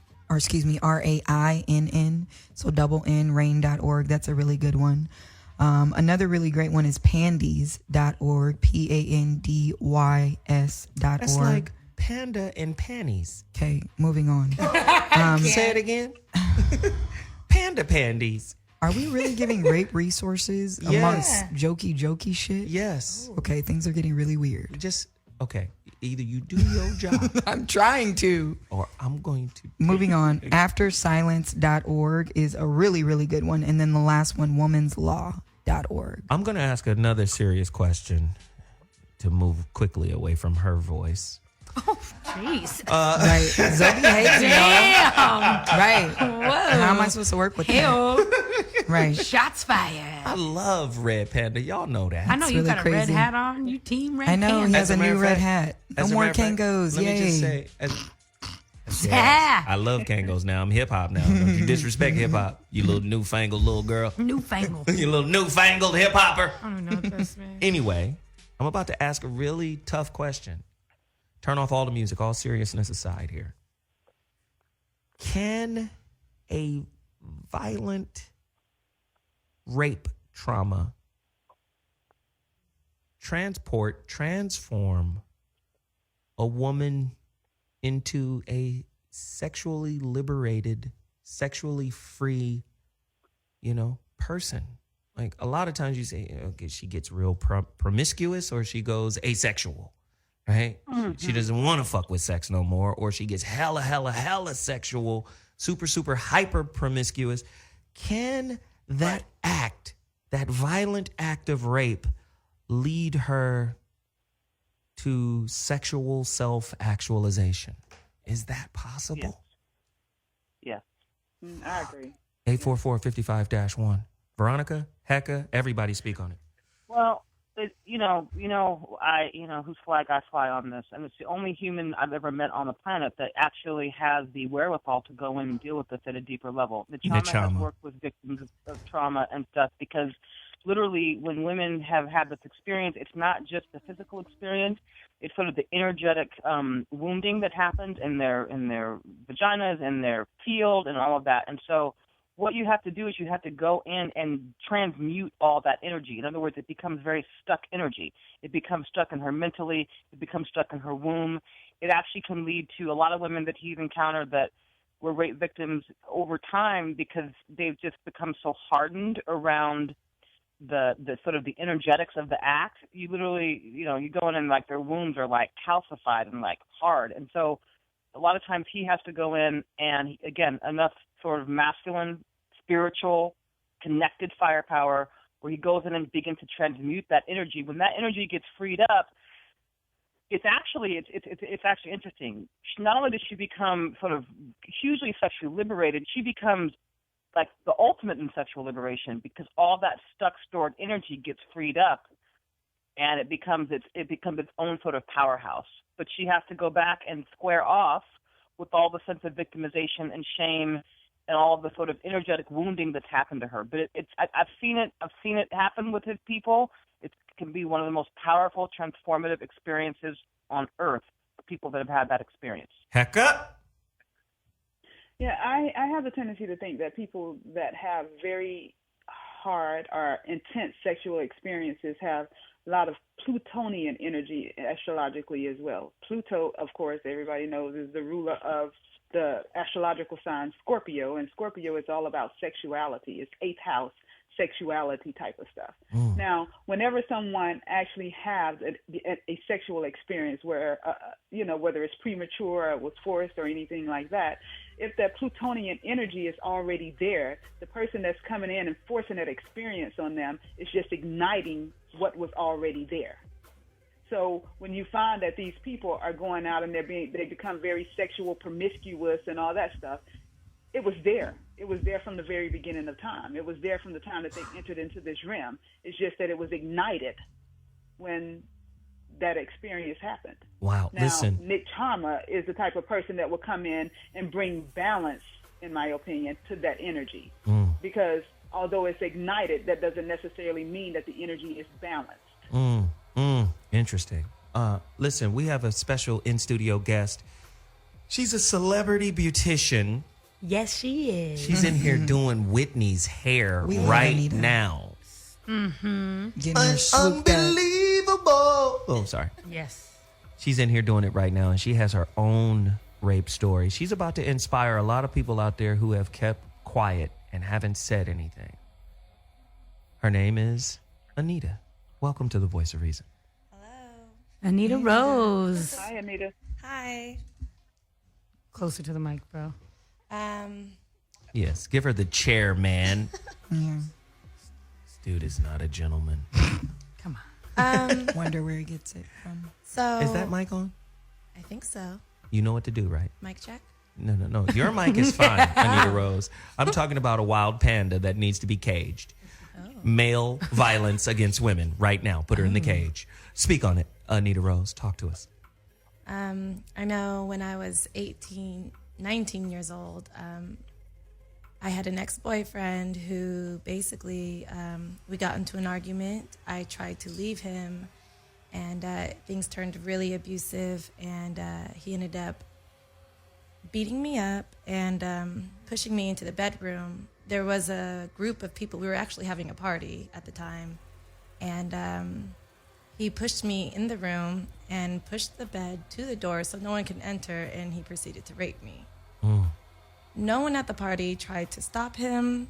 So double N, rain.org. That's a really good one. Another really great one is pandies.org, PANDYS.org. That's like panda and panties. Okay, moving on. Say it again. Panda pandies. Are we really giving rape resources amongst jokey shit? Yes. Okay, things are getting really weird. Okay. Either you do your job. I'm trying to. Or I'm going to. Moving on. Aftersilence.org is a really, really good one. And then the last one, womanslaw.org. I'm going to ask another serious question to move quickly away from her voice. Oh, jeez. Right. Zoe hates me. Damn. Right. Whoa. How am I supposed to work with that? Right. Shots fired. I love Red Panda. Y'all know that. I know you really got a red crazy. hat on. You team Red I know. Panda. He has a new red hat. No more Kangos. Let Yay. me just say. Yes, I love Kangos now. I'm hip hop now. Don't you disrespect hip hop, you little newfangled little girl. Newfangled. You little newfangled hip hopper. I don't know what that's, man. Anyway, I'm about to ask a really tough question. Turn off all the music, all seriousness aside here. Can a violent rape trauma transform a woman into a sexually liberated, sexually free, person? Like a lot of times you say, okay, she gets real promiscuous or she goes asexual. Right? She doesn't want to fuck with sex no more, or she gets hella sexual, super hyper promiscuous. Can that act, that violent act of rape, lead her to sexual self-actualization? Is that possible? Yes. I agree. 844-55-1. Veronica, Heka, everybody speak on it. Well, whose flag I fly on this, and it's the only human I've ever met on the planet that actually has the wherewithal to go in and deal with this at a deeper level. The Chama has worked with victims of trauma and stuff because literally, when women have had this experience, it's not just the physical experience. It's sort of the energetic wounding that happens in their vaginas, in their field, and all of that. And so what you have to do is you have to go in and transmute all that energy. In other words, it becomes very stuck energy. It becomes stuck in her mentally. It becomes stuck in her womb. It actually can lead to a lot of women that he's encountered that were rape victims over time because they've just become so hardened around the sort of the energetics of the act. You literally, you go in and like their wounds are like calcified and like hard. And so a lot of times he has to go in and, again, enough sort of masculine, spiritual, connected firepower where he goes in and begins to transmute that energy. When that energy gets freed up, it's actually interesting. Not only does she become sort of hugely sexually liberated, she becomes like the ultimate in sexual liberation because all that stuck, stored energy gets freed up, and it becomes its own sort of powerhouse. But she has to go back and square off with all the sense of victimization and shame and all of the sort of energetic wounding that's happened to her. But I've seen it happen with his people. It can be one of the most powerful, transformative experiences on earth for people that have had that experience. Heka? Yeah, I have a tendency to think that people that have very hard or intense sexual experiences have a lot of Plutonian energy astrologically as well. Pluto, of course, everybody knows, is the ruler of the astrological sign Scorpio, and Scorpio is all about sexuality. It's 8th house sexuality type of stuff. Now, whenever someone actually has a sexual experience where, whether it's premature or was forced or anything like that, if that Plutonian energy is already there, the person that's coming in and forcing that experience on them is just igniting what was already there. So when you find that these people are going out and they become very sexual, promiscuous, and all that stuff, it was there. It was there from the very beginning of time. It was there from the time that they entered into this realm. It's just that it was ignited when that experience happened. Wow. Now, Listen. Nick Charma is the type of person that will come in and bring balance, in my opinion, to that energy. Because although it's ignited, that doesn't necessarily mean that the energy is balanced. Interesting. Listen, we have a special in-studio guest. She's a celebrity beautician. Yes, she is. She's in here doing Whitney's hair right now. Mm-hmm. Unbelievable. Oh, sorry. Yes. She's in here doing it right now, and she has her own rape story. She's about to inspire a lot of people out there who have kept quiet and haven't said anything. Her name is Anita. Welcome to the Voice of Reason. Anita Rose. Hi, Anita. Hi. Closer to the mic, bro. Yes, give her the chair, man. This dude is not a gentleman. Come on. Wonder where he gets it from. So Is that mic on? I think so. You know what to do, right? Mic check. No. Your mic is fine, Anita Rose. I'm talking about a wild panda that needs to be caged. Male violence against women right now. Put her in the cage. Speak on it, Anita Rose. Talk to us. I know when I was 19 years old, I had an ex-boyfriend who basically, we got into an argument. I tried to leave him, and things turned really abusive, and he ended up beating me up and pushing me into the bedroom. There was a group of people. We were actually having a party at the time, and he pushed me in the room and pushed the bed to the door so no one could enter, and he proceeded to rape me. No one at the party tried to stop him.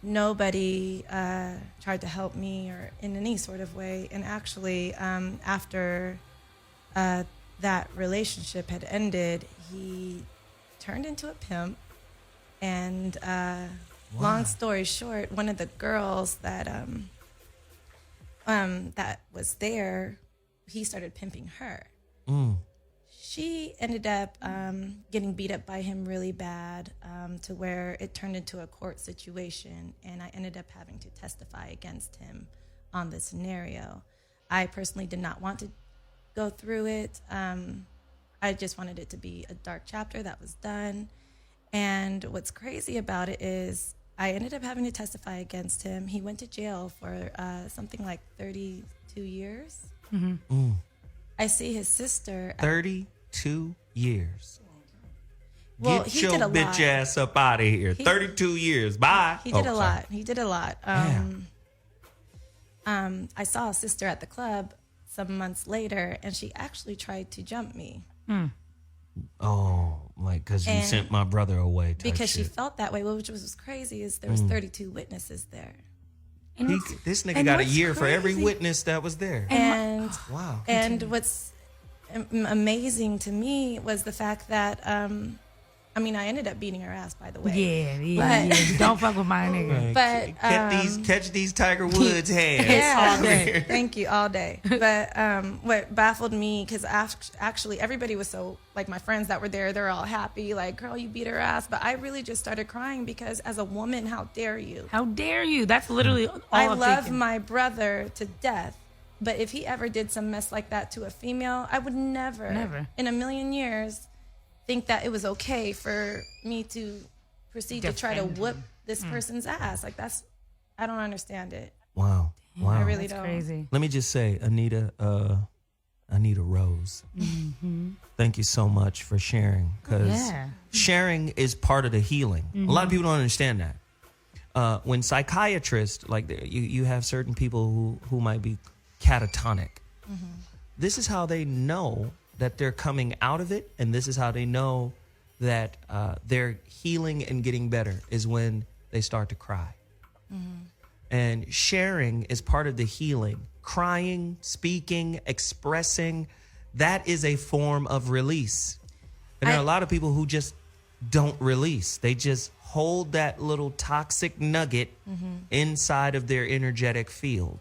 Nobody tried to help me or in any sort of way. And actually, after that relationship had ended, he turned into a pimp. And long story short, one of the girls that that was there, he started pimping her. She ended up getting beat up by him really bad to where it turned into a court situation, and I ended up having to testify against him on this scenario. I personally did not want to go through it. I just wanted it to be a dark chapter that was done. And what's crazy about it is I ended up having to testify against him. He went to jail for something like 32 years. I see his sister. 32 years. Well, Get he your did a bitch lot. ass up out of here. 32 years. Bye. He did a sorry. lot. He did a lot. I saw a sister at the club some months later, and she actually tried to jump me. Oh, like because you And sent my brother away. Type because she shit. felt that way, which was crazy. Is there was 32 witnesses there, This nigga and got a what's year for every crazy- witness that was there. and Wow. and what's amazing to me was the fact that I mean, I ended up beating her ass, by the way. Yeah. Don't fuck with my nigga. But catch these Tiger Woods hands. Yeah, all day. Thank you, all day. But what baffled me, because actually everybody was so, like my friends that were there, they're all happy, like, girl, you beat her ass. But I really just started crying because as a woman, how dare you? How dare you? That's literally all I I'm love thinking. my brother to death. But if he ever did some mess like that to a female, I would never in a million years think that it was okay for me to proceed to try to Defend whoop him. this person's ass. Like I don't understand it. Wow. Wow. I really That's don't. crazy. Let me just say, Anita Rose, thank you so much for sharing, because sharing is part of the healing. A lot of people don't understand that. When psychiatrists, like you have certain people who might be catatonic, this is how they know that they're coming out of it, and this is how they know that they're healing and getting better, is when they start to cry. And sharing is part of the healing. Crying, speaking, expressing, that is a form of release. And there are a lot of people who just don't release. They just hold that little toxic nugget inside of their energetic field.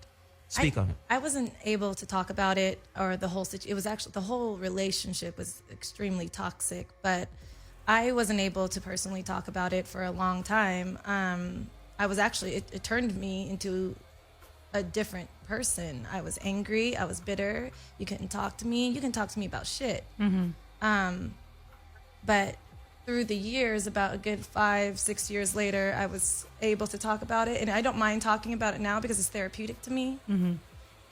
Speak on it. I wasn't able to talk about it, or the whole situation. It was actually, the whole relationship was extremely toxic, but I wasn't able to personally talk about it for a long time. I was actually, it turned me into a different person. I was angry. I was bitter. You couldn't talk to me. You can talk to me about shit. But through the years, about a good 5-6 years later, I was able to talk about it. And I don't mind talking about it now because it's therapeutic to me.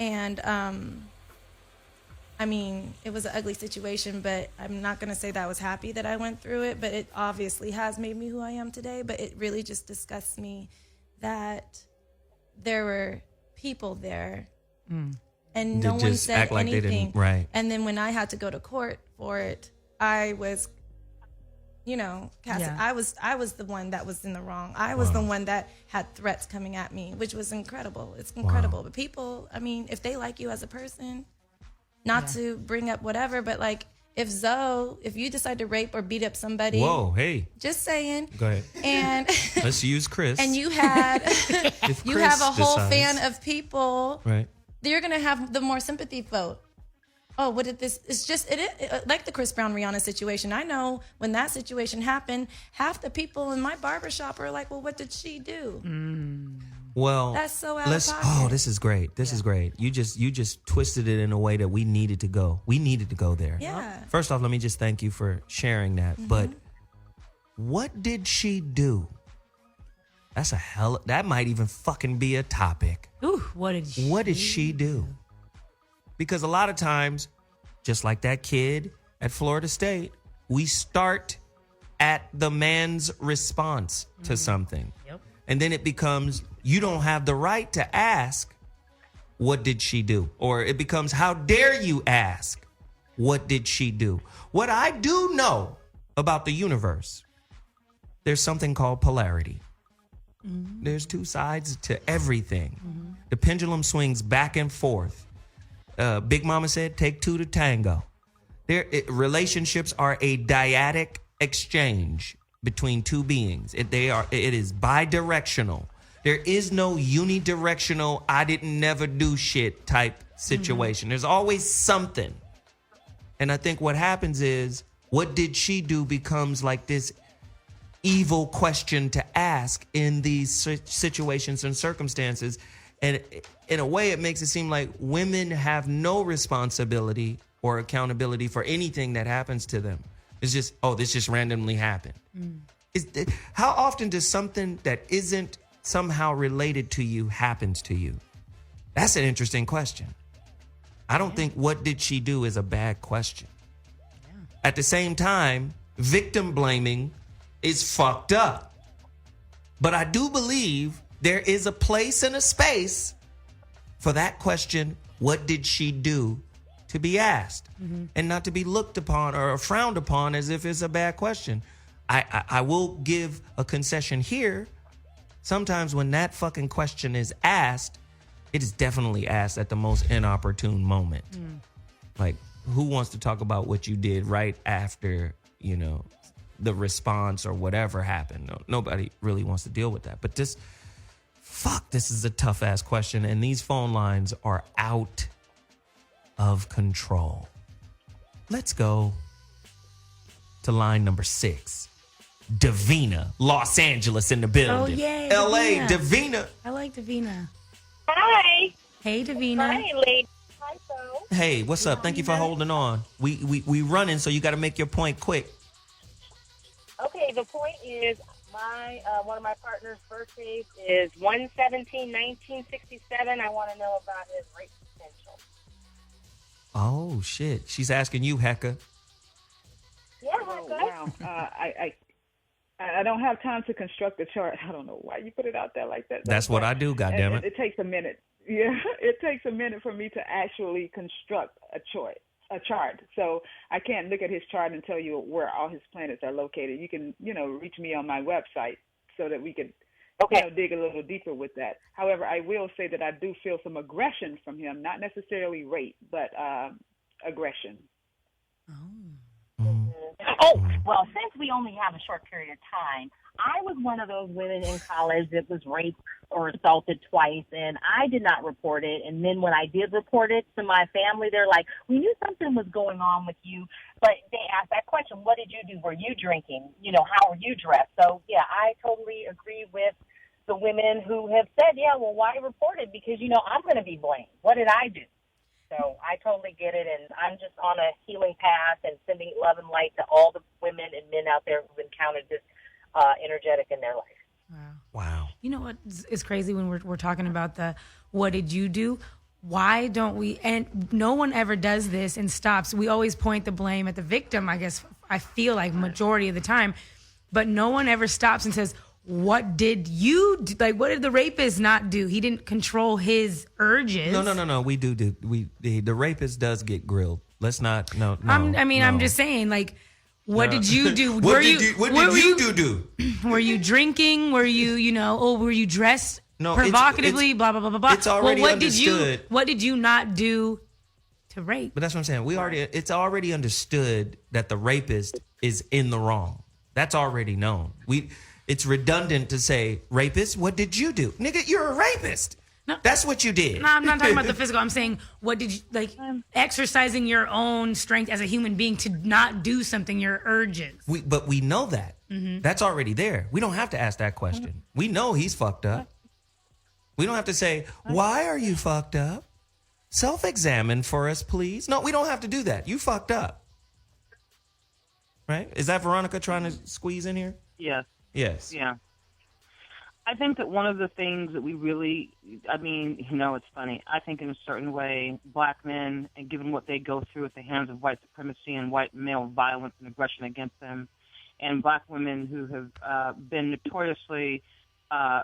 And I mean, it was an ugly situation, but I'm not going to say that I was happy that I went through it. But it obviously has made me who I am today. But it really just disgusts me that there were people there and no one said act like anything. they didn't, right. And then when I had to go to court for it, I was, I was the one that was in the wrong. I was the one that had threats coming at me, which was incredible. It's incredible. But people, I mean, if they like you as a person, not to bring up whatever, but like if you decide to rape or beat up somebody, Whoa, hey. just saying. Go ahead. And Let's use Chris. and you had If you Chris have a whole decides- fan of people, Right. you're gonna have the more sympathy vote. Oh, what did this? It's just like the Chris Brown Rihanna situation. I know when that situation happened, half the people in my barbershop are like, "Well, what did she do?" Well, That's so out of pocket. Oh, this is great. This is great. You just twisted it in a way that we needed to go. We needed to go there. Yeah. First off, let me just thank you for sharing that. But what did she do? That's that might even fucking be a topic. Ooh, what did she do? Because a lot of times, just like that kid at Florida State, we start at the man's response to something. Yep. And then it becomes, you don't have the right to ask, what did she do? Or it becomes, how dare you ask, what did she do? What I do know about the universe, there's something called polarity. There's two sides to everything. The pendulum swings back and forth. Big Mama said, take two to tango. Relationships are a dyadic exchange between two beings. It is bidirectional. There is no unidirectional, I didn't never do shit type situation. There's always something. And I think what happens is, what did she do becomes like this evil question to ask in these situations and circumstances. And in a way, it makes it seem like women have no responsibility or accountability for anything that happens to them. It's just, this just randomly happened. How often does something that isn't somehow related to you happens to you? That's an interesting question. I don't think what did she do is a bad question. Yeah. At the same time, victim blaming is fucked up. But I do believe there is a place and a space for that question, what did she do, to be asked and not to be looked upon or frowned upon as if it's a bad question. I will give a concession here. Sometimes when that fucking question is asked, it is definitely asked at the most inopportune moment. Like, who wants to talk about what you did right after, you know, the response or whatever happened? No, nobody really wants to deal with that. But this is a tough ass question. And these phone lines are out of control. Let's go to line number 6. Davina, Los Angeles in the building. Oh, yay. LA, Davina. I like Davina. Hi. Hey, Davina. Hi, lady. Hi, so. Hey, what's up? Thank you for holding on. We running, so you got to make your point quick. Okay, the point is my one of my partner's birthdays is 1/17/1967. I want to know about his rape potential. Oh, shit. She's asking you, Heka. Yeah, oh, wow. I don't have time to construct a chart. I don't know why you put it out there like that. That's what I do, goddammit. It takes a minute. Yeah, it takes a minute for me to actually construct a chart. So I can't look at his chart and tell you where all his planets are located. You can, reach me on my website so that we could dig a little deeper with that. However, I will say that I do feel some aggression from him, not necessarily rape, but aggression. Oh, well, since we only have a short period of time, I was one of those women in college that was raped or assaulted twice, and I did not report it. And then when I did report it to my family, they're like, we knew something was going on with you. But they asked that question, what did you do? Were you drinking? How were you dressed? So, yeah, I totally agree with the women who have said, yeah, well, why report it? Because, I'm going to be blamed. What did I do? So I totally get it, and I'm just on a healing path and sending love and light to all the women and men out there who've encountered this energetic in their life. Wow. You know what is crazy when we're talking about the what did you do? Why don't we, and no one ever does this and stops. We always point the blame at the victim, I guess, I feel like majority of the time, but no one ever stops and says, what did you do? Like, what did the rapist not do? He didn't control his urges. No. We do. The rapist does get grilled. Let's not. No. I'm just saying, like, what did you do? What did you do? Were you drinking? Were you, were you dressed provocatively? Blah, blah, blah, blah, blah. It's already understood. What did you not do to rape? But that's what I'm saying. It's already understood that the rapist is in the wrong. That's already known. It's redundant to say, rapist, what did you do? Nigga, you're a rapist. No, that's what you did. No, I'm not talking about the physical. I'm saying, what did you, exercising your own strength as a human being to not do something, your urges. But we know that. Mm-hmm. That's already there. We don't have to ask that question. We know he's fucked up. We don't have to say, why are you fucked up? Self-examine for us, please. No, we don't have to do that. You fucked up. Right? Is that Veronica trying to squeeze in here? Yes. Yes. Yeah. I think that one of the things that we really, it's funny. I think in a certain way, black men, and given what they go through at the hands of white supremacy and white male violence and aggression against them, and black women who have been notoriously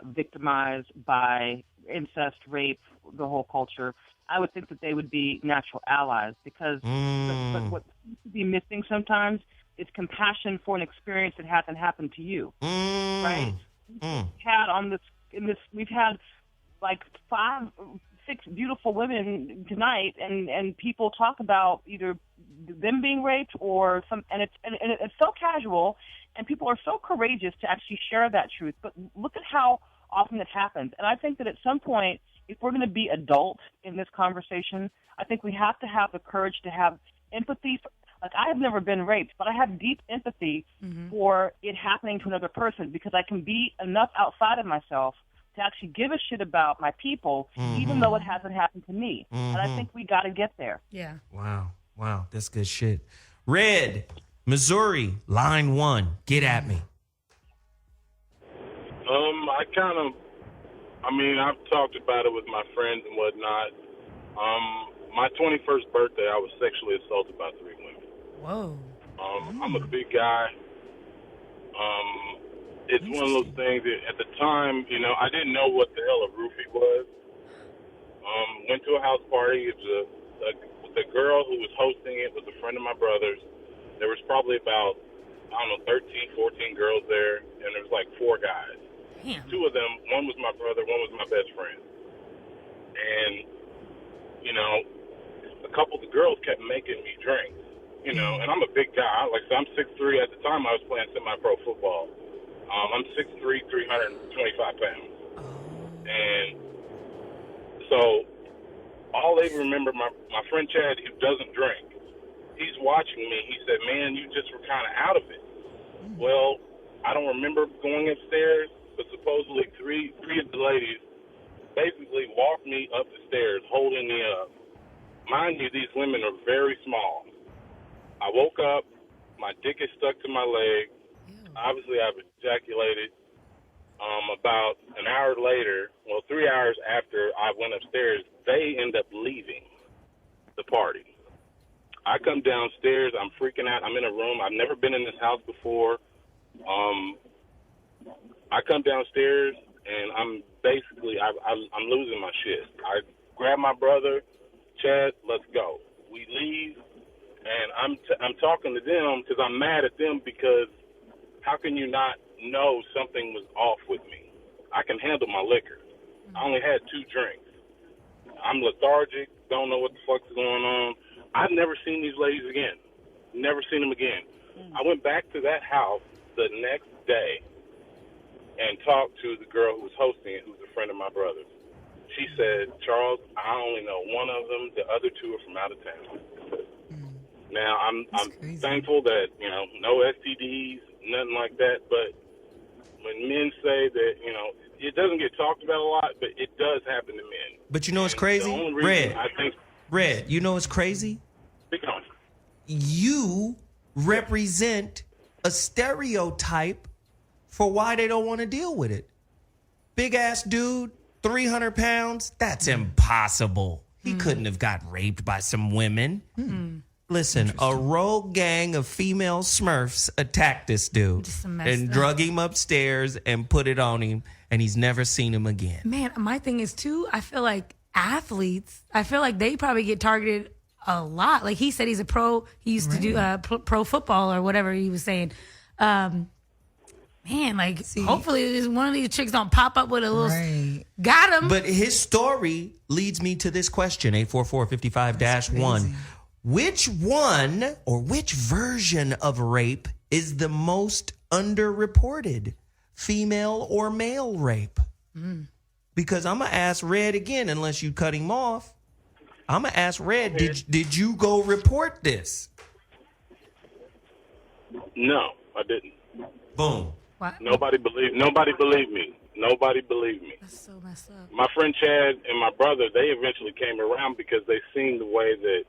victimized by incest, rape, the whole culture, I would think that they would be natural allies because but what seems to be missing sometimes is compassion for an experience that hasn't happened to you, right? We've had like 5, 6 beautiful women tonight, and people talk about either them being raped or and it's so casual, and people are so courageous to actually share that truth. But look at how often it happens, and I think that at some point, if we're going to be adults in this conversation, I think we have to have the courage to have empathy. Like, I have never been raped, but I have deep empathy for it happening to another person because I can be enough outside of myself to actually give a shit about my people, even though it hasn't happened to me. And I think we got to get there. Yeah. Wow. That's good shit. Red, Missouri, line 1. Get at me. I've talked about it with my friends and whatnot. My 21st birthday, I was sexually assaulted by 3 women. Whoa. I'm a big guy. It's one of those things that at the time, I didn't know what the hell a roofie was. Went to a house party. It was the girl who was hosting it was a friend of my brother's. There was probably about, 13, 14 girls there, and there was like 4 guys. Damn. 2 of them, one was my brother, one was my best friend. And, a couple of the girls kept making me drink, and I'm a big guy. Like I said, I'm 6'3". At the time, I was playing semi-pro football. I'm 6'3", 325 pounds. And so all they remember, my friend Chad, who doesn't drink, he's watching me. He said, man, you just were kind of out of it. Well, I don't remember going upstairs, but supposedly three of the ladies basically walked me up the stairs, holding me up. Mind you, these women are very small. I woke up, my dick is stuck to my leg. Obviously, I've ejaculated. About an hour later, 3 hours after I went upstairs, they end up leaving the party. I come downstairs, I'm freaking out. I'm in a room. I've never been in this house before. I come downstairs, and I'm losing my shit. I grab my brother, Chad, let's go. We leave, and I'm talking to them because I'm mad at them because how can you not know something was off with me? I can handle my liquor. I only had 2 drinks. I'm lethargic, don't know what the fuck's going on. I've never seen these ladies again. Never seen them again. I went back to that house the next day and talked to the girl who was hosting it, who's a friend of my brother's. She said, Charles, I only know one of them. The other 2 are from out of town. Now, I'm thankful that, no STDs, nothing like that. But when men say that, it doesn't get talked about a lot, but it does happen to men. But you know what's crazy? Red, you know what's crazy? You represent a stereotype for why they don't want to deal with it. Big ass dude, 300 pounds, that's impossible. He couldn't have got raped by some women. Listen, a rogue gang of female Smurfs attacked this dude and drug him upstairs and put it on him, and he's never seen him again. Man, my thing is, too, I feel like athletes, they probably get targeted a lot. Like he said he's a pro. He used to do pro football or whatever he was saying. Hopefully one of these chicks don't pop up with a little got him. But his story leads me to this question, 844-55-1. Which one or which version of rape is the most underreported? Female or male rape? Because I'm going to ask Red again, unless you cut him off. I'm going to ask Red, did you go report this? No, I didn't. Boom. What? Nobody believed me. Nobody believed me. That's so messed up. My friend Chad and my brother, they eventually came around because they seen the way that,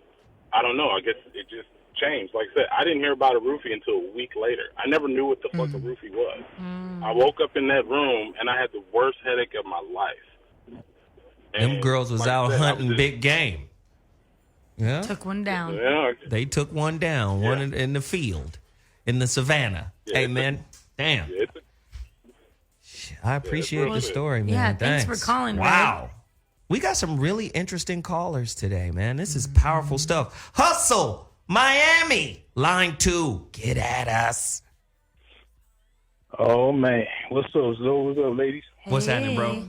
I don't know, I guess it just changed. Like I said, I didn't hear about a roofie until a week later. I never knew what the fuck a roofie was. I woke up in that room, and I had the worst headache of my life. And them girls was out hunting big game. Yeah. Took one down. Yeah. They took one down, one in the field, in the savannah. Hey, man, damn. I appreciate the story, man. Yeah, thanks for calling, Wow. Red. We got some really interesting callers today, man. This is powerful stuff. Hustle, Miami, line 2. Get at us. Oh, man. What's up, Zoe? What's up, ladies? What's happening, bro?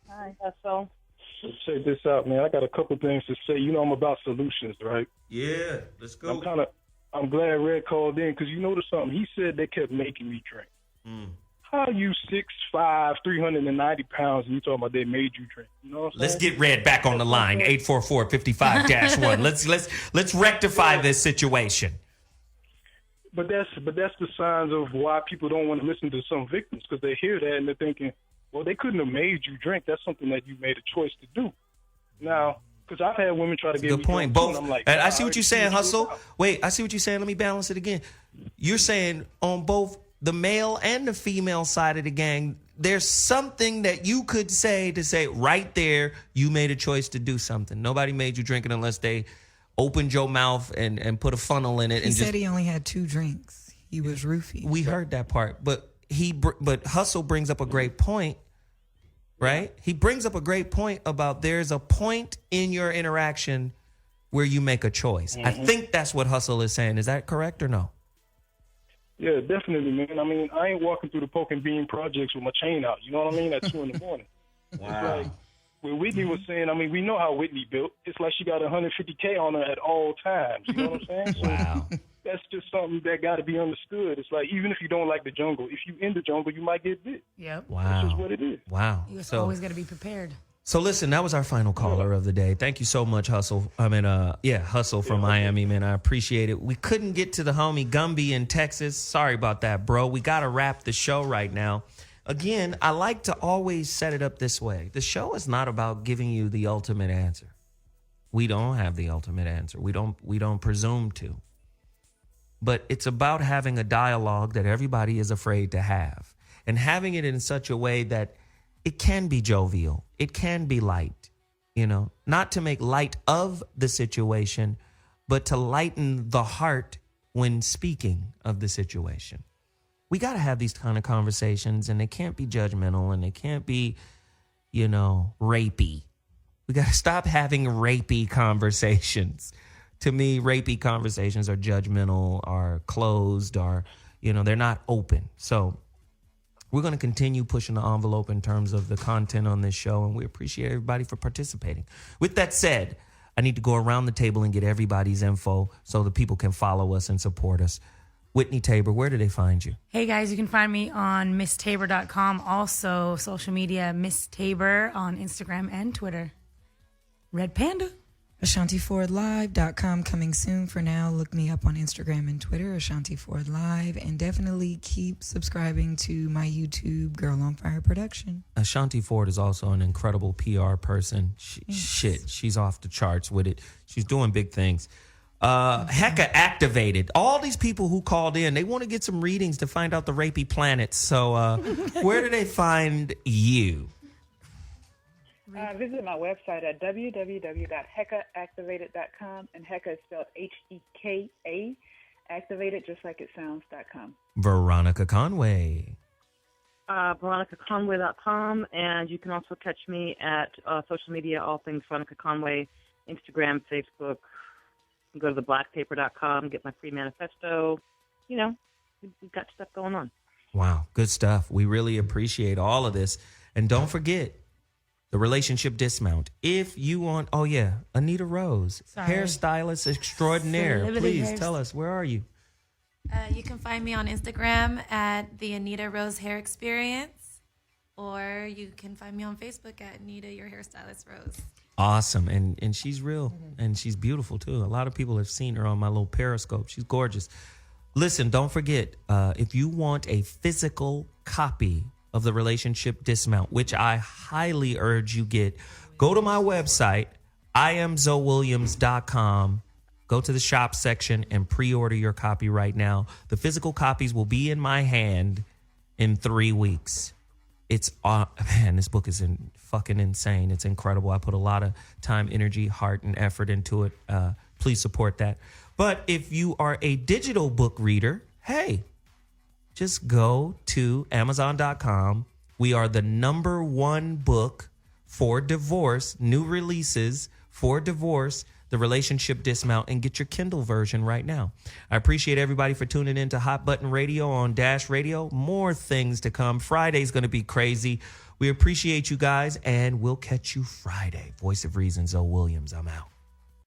Hi, Hustle. So check this out, man. I got a couple things to say. I'm about solutions, right? Yeah, let's go. I'm glad Red called in because you noticed something. He said they kept making me drink. How you 6'5", 390 pounds, and you talking about they made you drink? You know what I'm Let's saying? get Red back on the line. 844-55-1. Let's rectify this situation. But that's the signs of why people don't want to listen to some victims, because they hear that and they're thinking, well, they couldn't have made you drink. That's something that you made a choice to do. Now, because I've had women try to get Good point. Both. I'm like, and I see what you're saying, Hustle. Wait, I see what you're saying. Let me balance it again. You're saying on both the male and the female side of the gang, there's something that you could say right there, you made a choice to do something. Nobody made you drink it unless they opened your mouth and put a funnel in it. He said he only had 2 drinks. He was roofied. We heard that part, but Hustle brings up a great point, right? He brings up a great point about there's a point in your interaction where you make a choice. I think that's what Hustle is saying. Is that correct or no? Yeah, definitely, man. I mean, I ain't walking through the Poke and Bean projects with my chain out. You know what I mean? At 2 a.m. Wow. It's like what Whitney was saying. I mean, we know how Whitney built. It's like she got 150K on her at all times. You know what I'm saying? Wow. So that's just something that got to be understood. It's like, even if you don't like the jungle, if you in the jungle, you might get bit. Yep. Wow. That's just what it is. Wow. You always got to be prepared. So listen, that was our final caller of the day. Thank you so much, Hustle. Hustle from Miami, man. I appreciate it. We couldn't get to the homie Gumby in Texas. Sorry about that, bro. We got to wrap the show right now. Again, I like to always set it up this way. The show is not about giving you the ultimate answer. We don't have the ultimate answer. We don't presume to. But it's about having a dialogue that everybody is afraid to have, and having it in such a way that it can be jovial. It can be light, not to make light of the situation, but to lighten the heart when speaking of the situation. We got to have these kind of conversations, and they can't be judgmental, and they can't be, rapey. We got to stop having rapey conversations. To me, rapey conversations are judgmental, are closed, are, they're not open. So we're going to continue pushing the envelope in terms of the content on this show, and we appreciate everybody for participating. With that said, I need to go around the table and get everybody's info so the people can follow us and support us. Whitney Tabor, where do they find you? Hey, guys, you can find me on MissTabor.com. Also, social media, Miss Tabor on Instagram and Twitter. Red Panda. AshantiFordLive.com coming soon. For now, look me up on Instagram and Twitter, Ashanti Ford Live, and definitely keep subscribing to my YouTube, Girl on Fire Production. Ashanti Ford is also an incredible PR person. She's off the charts with it. She's doing big things. Heka activated. All these people who called in, they want to get some readings to find out the rapey planets. So where do they find you? Visit my website at www.hekaactivated.com, and Heka is spelled Heka, activated just like it sounds.com. Veronica Conway. VeronicaConway.com, and you can also catch me at social media, all things Veronica Conway, Instagram, Facebook. You can go to theblackpaper.com, get my free manifesto. We've got stuff going on. Wow, good stuff. We really appreciate all of this. And don't forget, the relationship dismount. If you want, Anita Rose, hairstylist extraordinaire. Please tell us, where are you? You can find me on Instagram at the Anita Rose Hair Experience, or you can find me on Facebook at Anita Your Hairstylist Rose. Awesome. And she's real, and she's beautiful too. A lot of people have seen her on my little Periscope. She's gorgeous. Listen, don't forget, if you want a physical copy of the relationship dismount, which I highly urge you get, go to my website, IamZoeWilliams.com. Go to the shop section and pre-order your copy right now. The physical copies will be in my hand in 3 weeks. It's this book is fucking insane. It's incredible. I put a lot of time, energy, heart, and effort into it. Please support that. But if you are a digital book reader, hey, just go to Amazon.com. We are the #1 book for divorce, new releases for divorce, the relationship dismount, and get your Kindle version right now. I appreciate everybody for tuning in to Hot Button Radio on Dash Radio. More things to come. Friday's going to be crazy. We appreciate you guys, and we'll catch you Friday. Voice of Reason, Zoe Williams. I'm out.